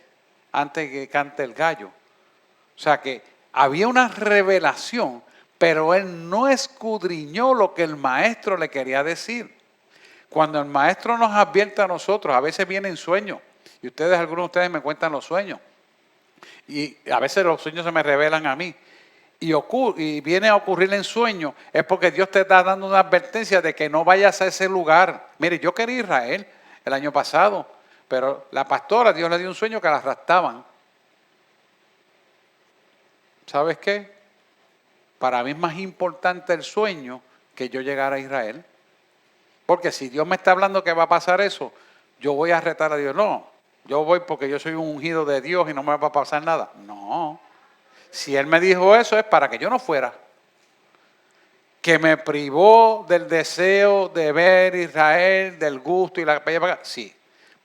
antes que cante el gallo. O sea que había una revelación, pero él no escudriñó lo que el maestro le quería decir. Cuando el maestro nos advierte a nosotros, a veces vienen sueños, y algunos de ustedes me cuentan los sueños, y a veces los sueños se me revelan a mí, y viene a ocurrir en sueños, es porque Dios te está dando una advertencia de que no vayas a ese lugar. Mire, yo quería Israel el año pasado, pero la pastora, Dios le dio un sueño que la arrastraban. ¿Sabes qué? Para mí es más importante el sueño que yo llegar a Israel. Porque si Dios me está hablando que va a pasar eso, yo voy a retar a Dios. No, yo voy porque yo soy un ungido de Dios y no me va a pasar nada. No, si Él me dijo eso es para que yo no fuera. Que me privó del deseo de ver Israel, del gusto y la bella. Sí,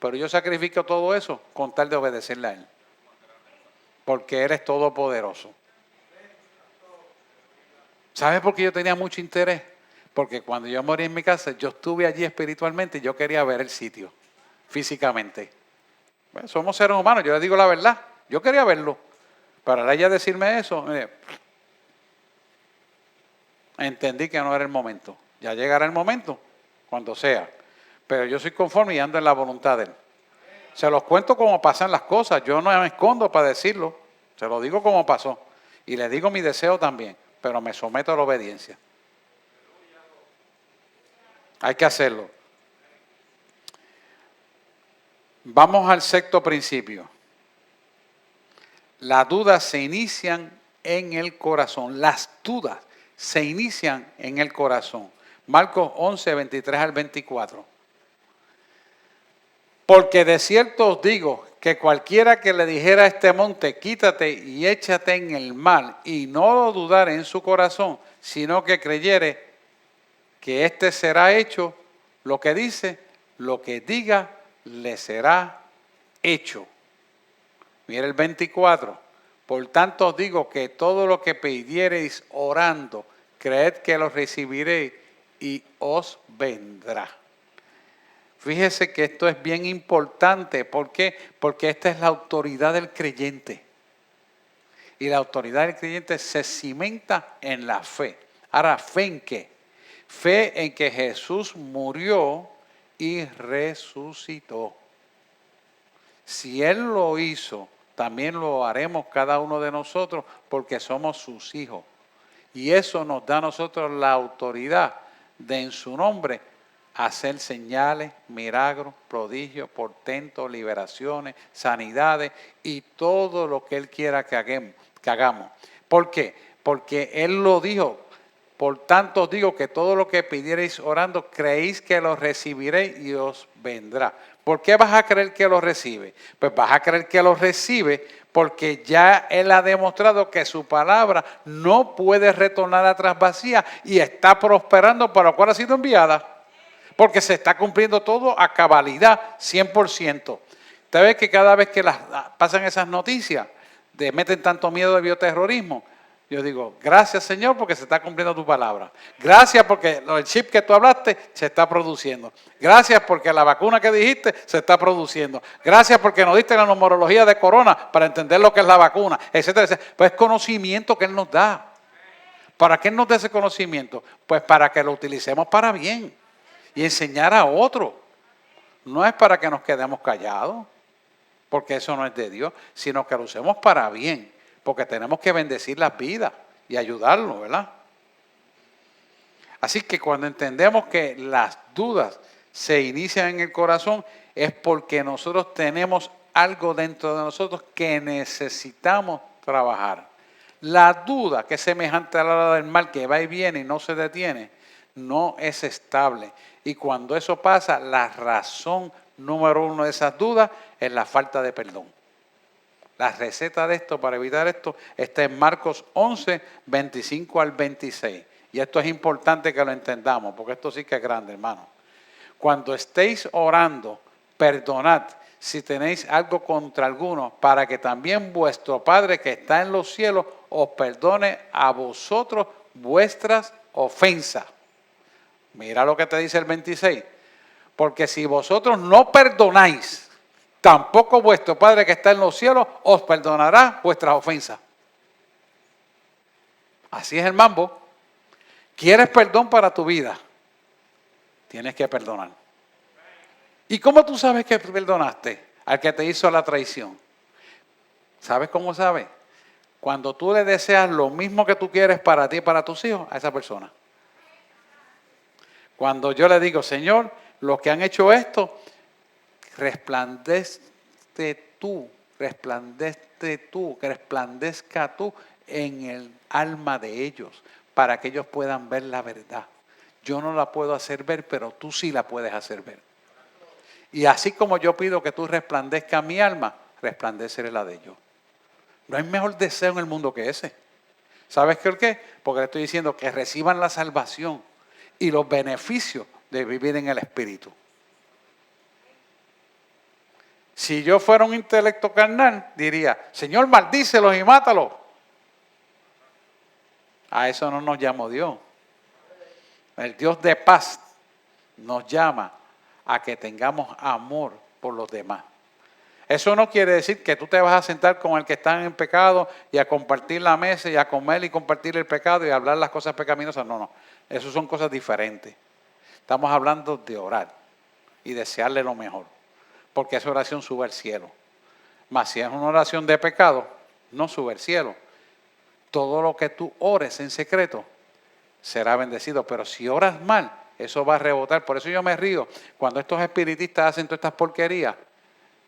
pero yo sacrifico todo eso con tal de obedecerle a Él. Porque Él es todopoderoso. ¿Sabes por qué yo tenía mucho interés? Porque cuando yo morí en mi casa, yo estuve allí espiritualmente y yo quería ver el sitio, físicamente. Bueno, somos seres humanos, yo les digo la verdad. Yo quería verlo. Para ella decirme eso, mire, entendí que no era el momento. Ya llegará el momento, cuando sea. Pero yo soy conforme y ando en la voluntad de Él. Se los cuento como pasan las cosas. Yo no me escondo para decirlo. Se lo digo como pasó. Y le digo mi deseo también. Pero me someto a la obediencia. Hay que hacerlo. Vamos al sexto principio. Las dudas se inician en el corazón. Las dudas se inician en el corazón. Marcos 11, 23 al 24. Porque de cierto os digo que cualquiera que le dijera a este monte, quítate y échate en el mar, y no lo dudare en su corazón, sino que creyere que éste será hecho, lo que dice, lo que diga, le será hecho. Mira el 24. Por tanto os digo que todo lo que pidiereis orando, creed que lo recibiréis y os vendrá. Fíjese que esto es bien importante. ¿Por qué? Porque esta es la autoridad del creyente. Y la autoridad del creyente se cimenta en la fe. Ahora, ¿fe en qué? Fe en que Jesús murió y resucitó. Si Él lo hizo, también lo haremos cada uno de nosotros porque somos sus hijos. Y eso nos da a nosotros la autoridad de en su nombre hacer señales, milagros, prodigios, portentos, liberaciones, sanidades y todo lo que Él quiera que hagamos. ¿Por qué? Porque Él lo dijo. Por tanto os digo que todo lo que pidiereis orando, creéis que lo recibiréis y os vendrá. ¿Por qué vas a creer que lo recibe? Pues vas a creer que lo recibe porque ya Él ha demostrado que su palabra no puede retornar atrás vacía y está prosperando para lo cual ha sido enviada. Porque se está cumpliendo todo a cabalidad, 100%. Usted ve que cada vez que pasan esas noticias, meten tanto miedo de bioterrorismo. Yo digo, gracias Señor porque se está cumpliendo tu palabra. Gracias porque el chip que tú hablaste se está produciendo. Gracias porque la vacuna que dijiste se está produciendo. Gracias porque nos diste la numerología de corona para entender lo que es la vacuna, etcétera, etcétera. Pues es conocimiento que Él nos da. ¿Para qué nos da ese conocimiento? Pues para que lo utilicemos para bien y enseñar a otro. No es para que nos quedemos callados, porque eso no es de Dios, sino que lo usemos para bien, porque tenemos que bendecir las vidas y ayudarlos, ¿verdad? Así que cuando entendemos que las dudas se inician en el corazón, es porque nosotros tenemos algo dentro de nosotros que necesitamos trabajar. La duda, que es semejante a la ola del mar que va y viene y no se detiene, no es estable. Y cuando eso pasa, la razón número uno de esas dudas es la falta de perdón. La receta de esto, para evitar esto, está en Marcos 11, 25 al 26. Y esto es importante que lo entendamos, porque esto sí que es grande, hermano. Cuando estéis orando, perdonad si tenéis algo contra alguno, para que también vuestro Padre que está en los cielos os perdone a vosotros vuestras ofensas. Mira lo que te dice el 26. Porque si vosotros no perdonáis, tampoco vuestro Padre que está en los cielos os perdonará vuestras ofensas. Así es el mambo. ¿Quieres perdón para tu vida? Tienes que perdonar. ¿Y cómo tú sabes que perdonaste al que te hizo la traición? ¿Sabes cómo sabes? Cuando tú le deseas lo mismo que tú quieres para ti y para tus hijos a esa persona. Cuando yo le digo, Señor, los que han hecho esto, resplandezca tú, que resplandezca tú en el alma de ellos, para que ellos puedan ver la verdad. Yo no la puedo hacer ver, pero tú sí la puedes hacer ver. Y así como yo pido que tú resplandezca mi alma, resplandeceré la de ellos. No hay mejor deseo en el mundo que ese. ¿Sabes por qué? Porque le estoy diciendo que reciban la salvación y los beneficios de vivir en el Espíritu. Si yo fuera un intelecto carnal, diría, Señor, maldícelos y mátalos. A eso no nos llamó Dios. El Dios de paz nos llama a que tengamos amor por los demás. Eso no quiere decir que tú te vas a sentar con el que está en pecado y a compartir la mesa y a comer y compartir el pecado y a hablar las cosas pecaminosas. No, no. Eso son cosas diferentes. Estamos hablando de orar y desearle lo mejor. Porque esa oración sube al cielo. Mas si es una oración de pecado, no sube al cielo. Todo lo que tú ores en secreto será bendecido. Pero si oras mal, eso va a rebotar. Por eso yo me río cuando estos espiritistas hacen todas estas porquerías.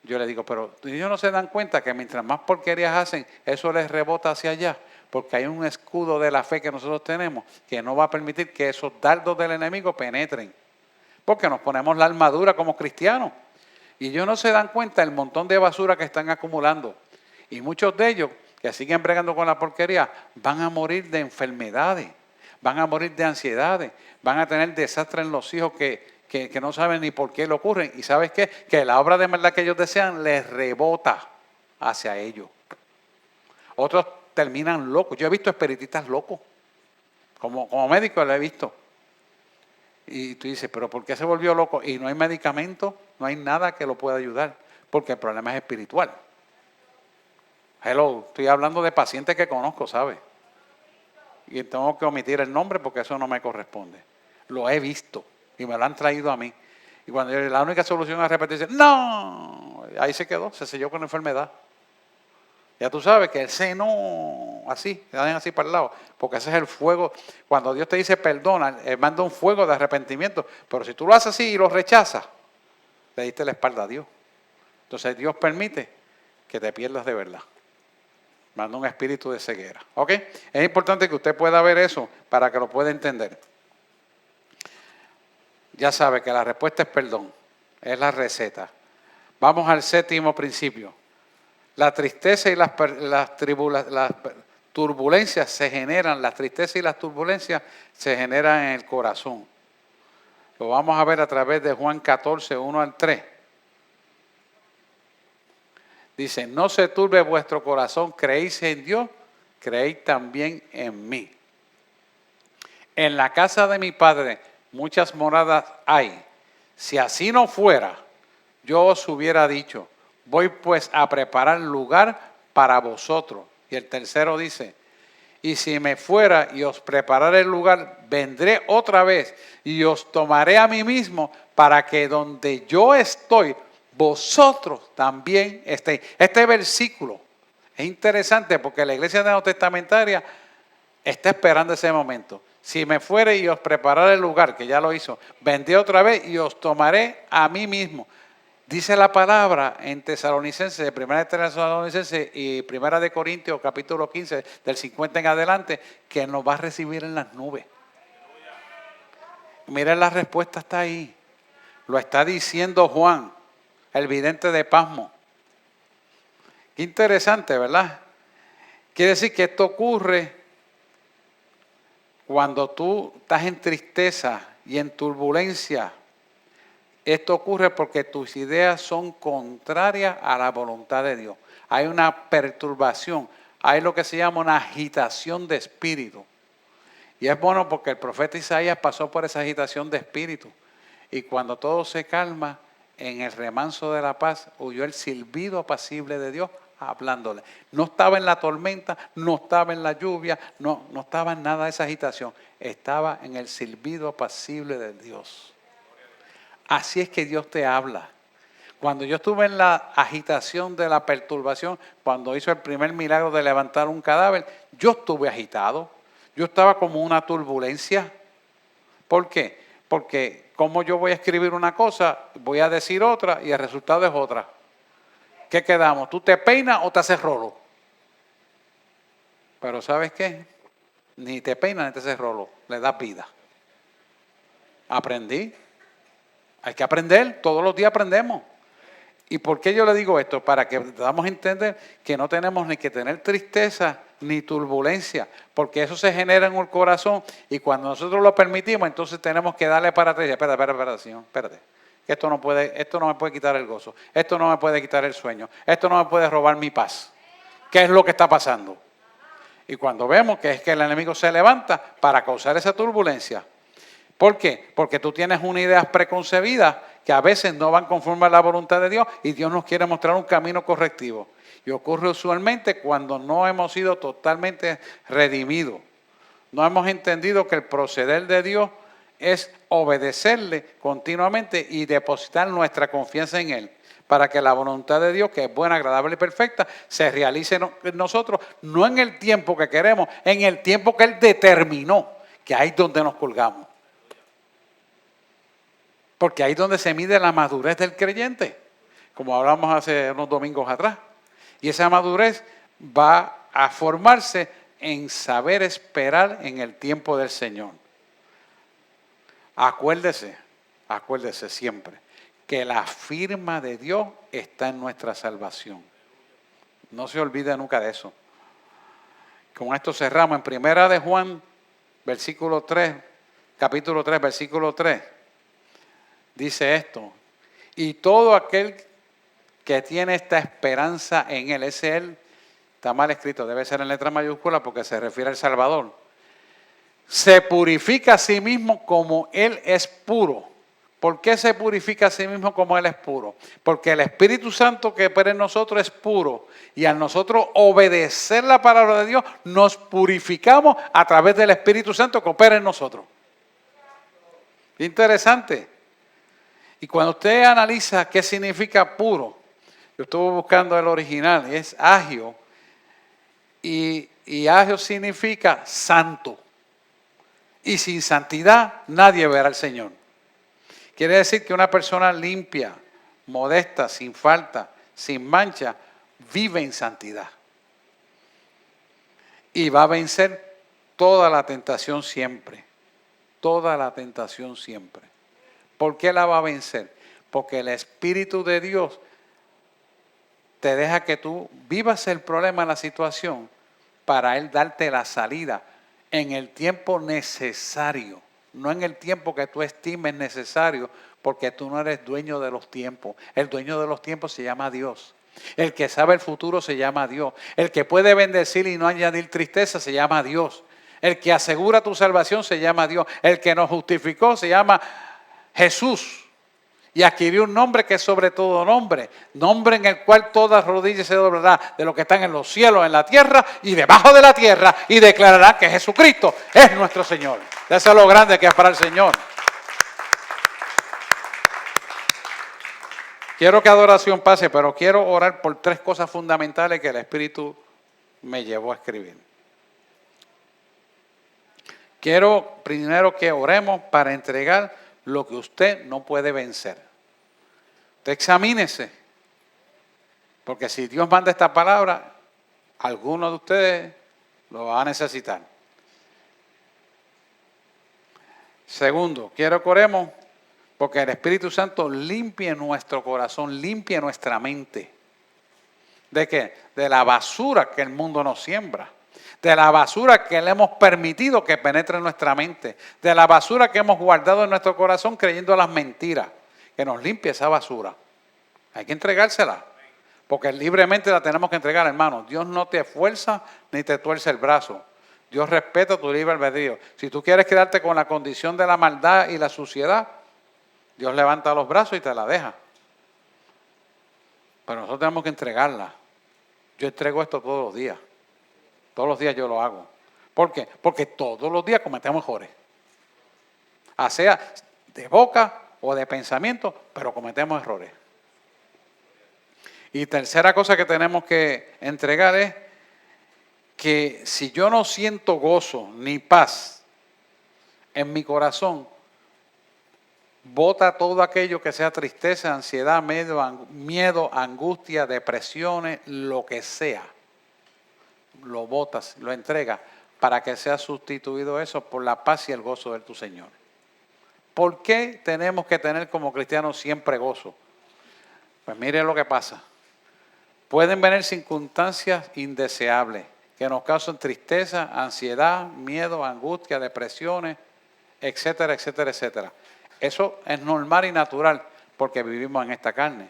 Yo le digo, pero ellos no se dan cuenta que mientras más porquerías hacen, eso les rebota hacia allá. Porque hay un escudo de la fe que nosotros tenemos que no va a permitir que esos dardos del enemigo penetren. Porque nos ponemos la armadura como cristianos. Y ellos no se dan cuenta del montón de basura que están acumulando. Y muchos de ellos que siguen bregando con la porquería van a morir de enfermedades, van a morir de ansiedades, van a tener desastres en los hijos que no saben ni por qué le ocurren. Y ¿sabes qué? Que la obra de maldad que ellos desean les rebota hacia ellos. Otros terminan locos. Yo he visto espiritistas locos. Como médico lo he visto. Y tú dices, ¿pero por qué se volvió loco? Y no hay medicamento, no hay nada que lo pueda ayudar. Porque el problema es espiritual. Hello, estoy hablando de pacientes que conozco, ¿sabes? Y tengo que omitir el nombre porque eso no me corresponde. Lo he visto y me lo han traído a mí. Y cuando la única solución es repetirse, ¡no! Ahí se quedó, se selló con la enfermedad. Ya tú sabes que el seno, así, se dan así para el lado, porque ese es el fuego. Cuando Dios te dice perdona, Él manda un fuego de arrepentimiento. Pero si tú lo haces así y lo rechazas, le diste la espalda a Dios. Entonces Dios permite que te pierdas de verdad. Manda un espíritu de ceguera. ¿Ok? Es importante que usted pueda ver eso para que lo pueda entender. Ya sabe que la respuesta es perdón. Es la receta. Vamos al séptimo principio. La tristeza y las turbulencias se generan, las tristezas y las turbulencias se generan en el corazón. Lo vamos a ver a través de Juan 14, 1 al 3. Dice, no se turbe vuestro corazón, creéis en Dios, creéis también en mí. En la casa de mi Padre muchas moradas hay. Si así no fuera, yo os hubiera dicho, voy pues a preparar lugar para vosotros. Y el tercero dice, y si me fuera y os prepararé el lugar, vendré otra vez y os tomaré a mí mismo para que donde yo estoy, vosotros también estéis. Este versículo es interesante porque la iglesia neotestamentaria está esperando ese momento. Si me fuere y os prepararé el lugar, que ya lo hizo, vendré otra vez y os tomaré a mí mismo. Dice la palabra en Tesalonicenses, de Primera de Tesalonicenses y Primera de Corintios, capítulo 15, del 50 en adelante, que nos va a recibir en las nubes. Miren, la respuesta está ahí. Lo está diciendo Juan, el vidente de Pasmo. Qué interesante, ¿verdad? Quiere decir que esto ocurre cuando tú estás en tristeza y en turbulencia. Esto ocurre porque tus ideas son contrarias a la voluntad de Dios. Hay una perturbación, hay lo que se llama una agitación de espíritu. Y es bueno porque el profeta Isaías pasó por esa agitación de espíritu. Y cuando todo se calma, en el remanso de la paz, oyó el silbido apacible de Dios hablándole. No estaba en la tormenta, no estaba en la lluvia, no estaba en nada de esa agitación. Estaba en el silbido apacible de Dios. Así es que Dios te habla. Cuando yo estuve en la agitación de la perturbación, cuando hizo el primer milagro de levantar un cadáver, yo estuve agitado. Yo estaba como una turbulencia. ¿Por qué? Porque como yo voy a escribir una cosa, voy a decir otra y el resultado es otra. ¿Qué quedamos? ¿Tú te peinas o te haces rolo? Pero ¿sabes qué? Ni te peinas ni te haces rolo. Le das vida. Aprendí. Hay que aprender, todos los días aprendemos. ¿Y por qué yo le digo esto? Para que podamos entender que no tenemos ni que tener tristeza ni turbulencia, porque eso se genera en el corazón y cuando nosotros lo permitimos, entonces tenemos que darle para atrás. Espérate, Señor, espérate. que esto no me puede quitar el gozo, esto no me puede quitar el sueño, esto no me puede robar mi paz. ¿Qué es lo que está pasando? Y cuando vemos que es que el enemigo se levanta para causar esa turbulencia. ¿Por qué? Porque tú tienes unas ideas preconcebidas que a veces no van conforme a la voluntad de Dios y Dios nos quiere mostrar un camino correctivo. Y ocurre usualmente cuando no hemos sido totalmente redimidos. No hemos entendido que el proceder de Dios es obedecerle continuamente y depositar nuestra confianza en Él, para que la voluntad de Dios, que es buena, agradable y perfecta, se realice en nosotros, no en el tiempo que queremos, en el tiempo que Él determinó, que ahí es donde nos colgamos. Porque ahí es donde se mide la madurez del creyente, como hablamos hace unos domingos atrás. Y esa madurez va a formarse en saber esperar en el tiempo del Señor. Acuérdese siempre que la firma de Dios está en nuestra salvación. No se olvide nunca de eso. Con esto cerramos en Primera de Juan, capítulo 3, versículo 3. Dice esto: y todo aquel que tiene esta esperanza en Él, ese Él está mal escrito, debe ser en letra mayúscula porque se refiere al Salvador, se purifica a sí mismo como Él es puro. ¿Por qué se purifica a sí mismo como Él es puro? Porque el Espíritu Santo que opera en nosotros es puro. Y al nosotros obedecer la palabra de Dios, nos purificamos a través del Espíritu Santo que opera en nosotros. Interesante. Y cuando usted analiza qué significa puro, yo estuve buscando el original, es agio. Y agio significa santo. Y sin santidad nadie verá al Señor. Quiere decir que una persona limpia, modesta, sin falta, sin mancha, vive en santidad. Y va a vencer toda la tentación siempre. Toda la tentación siempre. ¿Por qué la va a vencer? Porque el Espíritu de Dios te deja que tú vivas el problema, la situación, para Él darte la salida en el tiempo necesario. No en el tiempo que tú estimes necesario, porque tú no eres dueño de los tiempos. El dueño de los tiempos se llama Dios. El que sabe el futuro se llama Dios. El que puede bendecir y no añadir tristeza se llama Dios. El que asegura tu salvación se llama Dios. El que nos justificó se llama Jesús. Y adquirió un nombre que es sobre todo nombre. Nombre en el cual toda rodilla se doblará de los que están en los cielos, en la tierra y debajo de la tierra. Y declarará que Jesucristo es nuestro Señor. Eso es lo grande que es para el Señor. Quiero que adoración pase, pero quiero orar por 3 cosas fundamentales que el Espíritu me llevó a escribir. Quiero primero que oremos para entregar lo que usted no puede vencer. Usted examínese, porque si Dios manda esta palabra, alguno de ustedes lo va a necesitar. Segundo, quiero que oremos porque el Espíritu Santo limpie nuestro corazón, limpie nuestra mente. ¿De qué? De la basura que el mundo nos siembra. De la basura que le hemos permitido que penetre en nuestra mente. De la basura que hemos guardado en nuestro corazón creyendo las mentiras. Que nos limpie esa basura. Hay que entregársela. Porque libremente la tenemos que entregar, hermano. Dios no te fuerza ni te tuerce el brazo. Dios respeta tu libre albedrío. Si tú quieres quedarte con la condición de la maldad y la suciedad, Dios levanta los brazos y te la deja. Pero nosotros tenemos que entregarla. Yo entrego esto todos los días. Todos los días yo lo hago. ¿Por qué? Porque todos los días cometemos errores. Sea de boca o de pensamiento, pero cometemos errores. Y tercera cosa que tenemos que entregar es que si yo no siento gozo ni paz en mi corazón, bota todo aquello que sea tristeza, ansiedad, miedo, angustia, depresiones, lo que sea. Lo botas, lo entregas para que sea sustituido eso por la paz y el gozo de tu Señor. ¿Por qué tenemos que tener como cristianos siempre gozo? Pues mire lo que pasa. Pueden venir circunstancias indeseables que nos causan tristeza, ansiedad, miedo, angustia, depresiones, etcétera, etcétera, etcétera. Eso es normal y natural, porque vivimos en esta carne.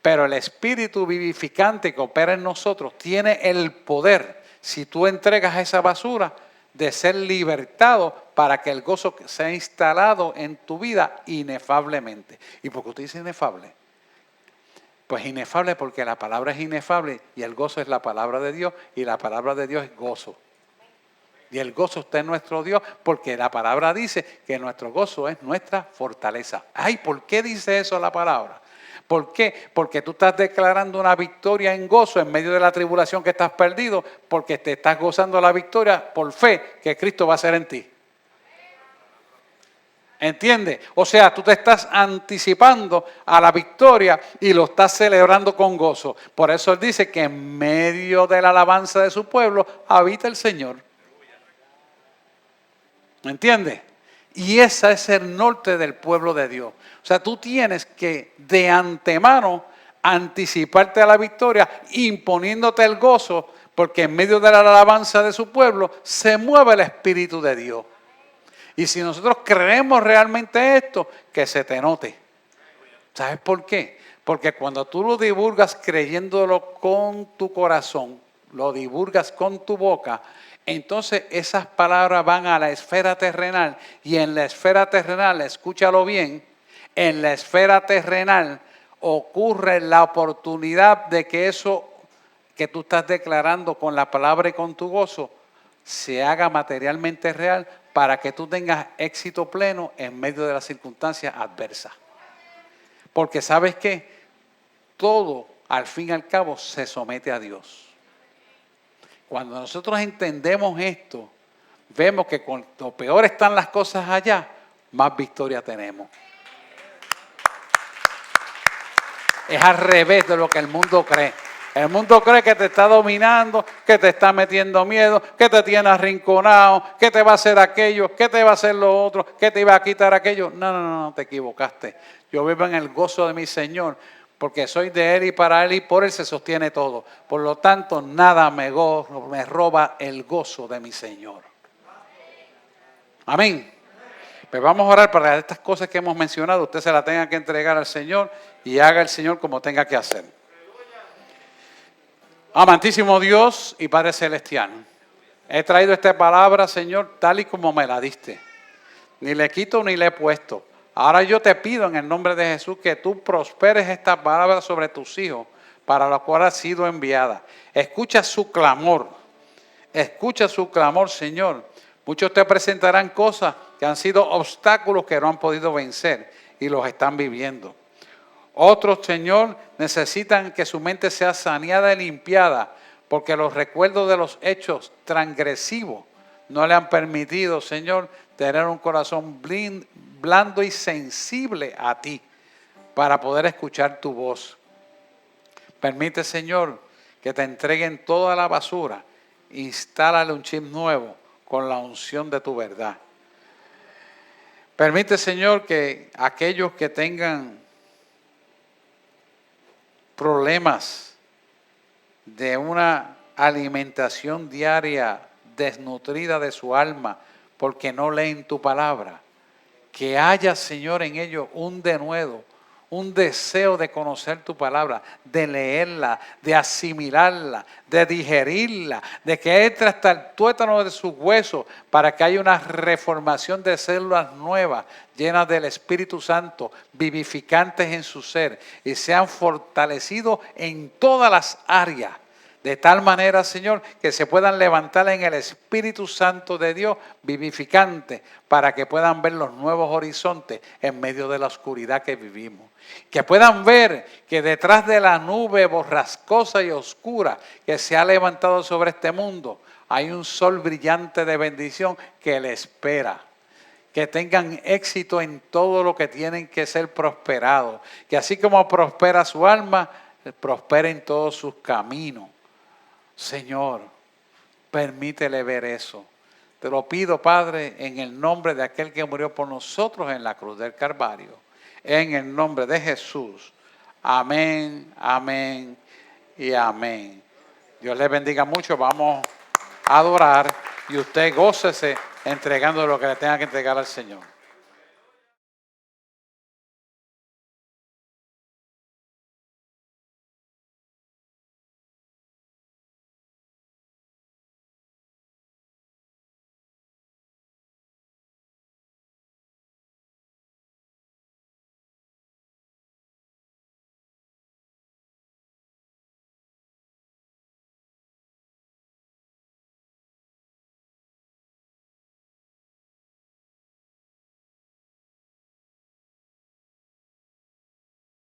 Pero el Espíritu vivificante que opera en nosotros tiene el poder, si tú entregas esa basura, de ser libertado para que el gozo sea instalado en tu vida inefablemente. ¿Y por qué usted dice inefable? Pues inefable porque la palabra es inefable y el gozo es la palabra de Dios y la palabra de Dios es gozo. Y el gozo está en nuestro Dios porque la palabra dice que nuestro gozo es nuestra fortaleza. Ay, ¿por qué dice eso la palabra? ¿Por qué? Porque tú estás declarando una victoria en gozo en medio de la tribulación que estás perdido, porque te estás gozando la victoria por fe que Cristo va a hacer en ti. ¿Entiendes? O sea, tú te estás anticipando a la victoria y lo estás celebrando con gozo. Por eso Él dice que en medio de la alabanza de su pueblo habita el Señor. ¿Me entiendes? Y ese es el norte del pueblo de Dios. O sea, tú tienes que de antemano anticiparte a la victoria, imponiéndote el gozo, porque en medio de la alabanza de su pueblo se mueve el Espíritu de Dios. Y si nosotros creemos realmente esto, que se te note. ¿Sabes por qué? Porque cuando tú lo divulgas creyéndolo con tu corazón, lo divulgas con tu boca, entonces esas palabras van a la esfera terrenal y en la esfera terrenal, escúchalo bien, en la esfera terrenal ocurre la oportunidad de que eso que tú estás declarando con la palabra y con tu gozo se haga materialmente real para que tú tengas éxito pleno en medio de las circunstancias adversas. Porque ¿sabes qué? Todo, al fin y al cabo, se somete a Dios. Cuando nosotros entendemos esto, vemos que cuanto peor están las cosas allá, más victoria tenemos. Es al revés de lo que el mundo cree. El mundo cree que te está dominando, que te está metiendo miedo, que te tiene arrinconado, que te va a hacer aquello, que te va a hacer lo otro, que te iba a quitar aquello. No, te equivocaste. Yo vivo en el gozo de mi Señor, porque soy de Él y para Él y por Él se sostiene todo. Por lo tanto, nada me roba el gozo de mi Señor. Amén. Pues vamos a orar para que estas cosas que hemos mencionado, usted se las tenga que entregar al Señor y haga el Señor como tenga que hacer. Amantísimo Dios y Padre Celestial, he traído esta palabra, Señor, tal y como me la diste. Ni le quito ni le he puesto. Ahora yo te pido en el nombre de Jesús que tú prosperes esta palabra sobre tus hijos, para la cual ha sido enviada. Escucha su clamor, Señor. Muchos te presentarán cosas que han sido obstáculos que no han podido vencer y los están viviendo. Otros, Señor, necesitan que su mente sea saneada y limpiada, porque los recuerdos de los hechos transgresivos no le han permitido, Señor, tener un corazón blando y sensible a ti para poder escuchar tu voz. Permite, Señor, que te entreguen toda la basura. Instálale un chip nuevo con la unción de tu verdad. Permite, Señor, que aquellos que tengan problemas de una alimentación diaria desnutrida de su alma porque no leen tu palabra, que haya, Señor, en ellos un denuedo, un deseo de conocer tu palabra, de leerla, de asimilarla, de digerirla, de que entre hasta el tuétano de sus huesos para que haya una reformación de células nuevas, llenas del Espíritu Santo, vivificantes en su ser y sean fortalecidos en todas las áreas. De tal manera, Señor, que se puedan levantar en el Espíritu Santo de Dios vivificante para que puedan ver los nuevos horizontes en medio de la oscuridad que vivimos. Que puedan ver que detrás de la nube borrascosa y oscura que se ha levantado sobre este mundo, hay un sol brillante de bendición que le espera. Que tengan éxito en todo lo que tienen que ser prosperados. Que así como prospera su alma, prospere en todos sus caminos. Señor, permítele ver eso. Te lo pido, Padre, en el nombre de aquel que murió por nosotros en la cruz del Calvario. En el nombre de Jesús. Amén, amén y amén. Dios les bendiga mucho. Vamos a adorar y usted gócese entregando lo que le tenga que entregar al Señor.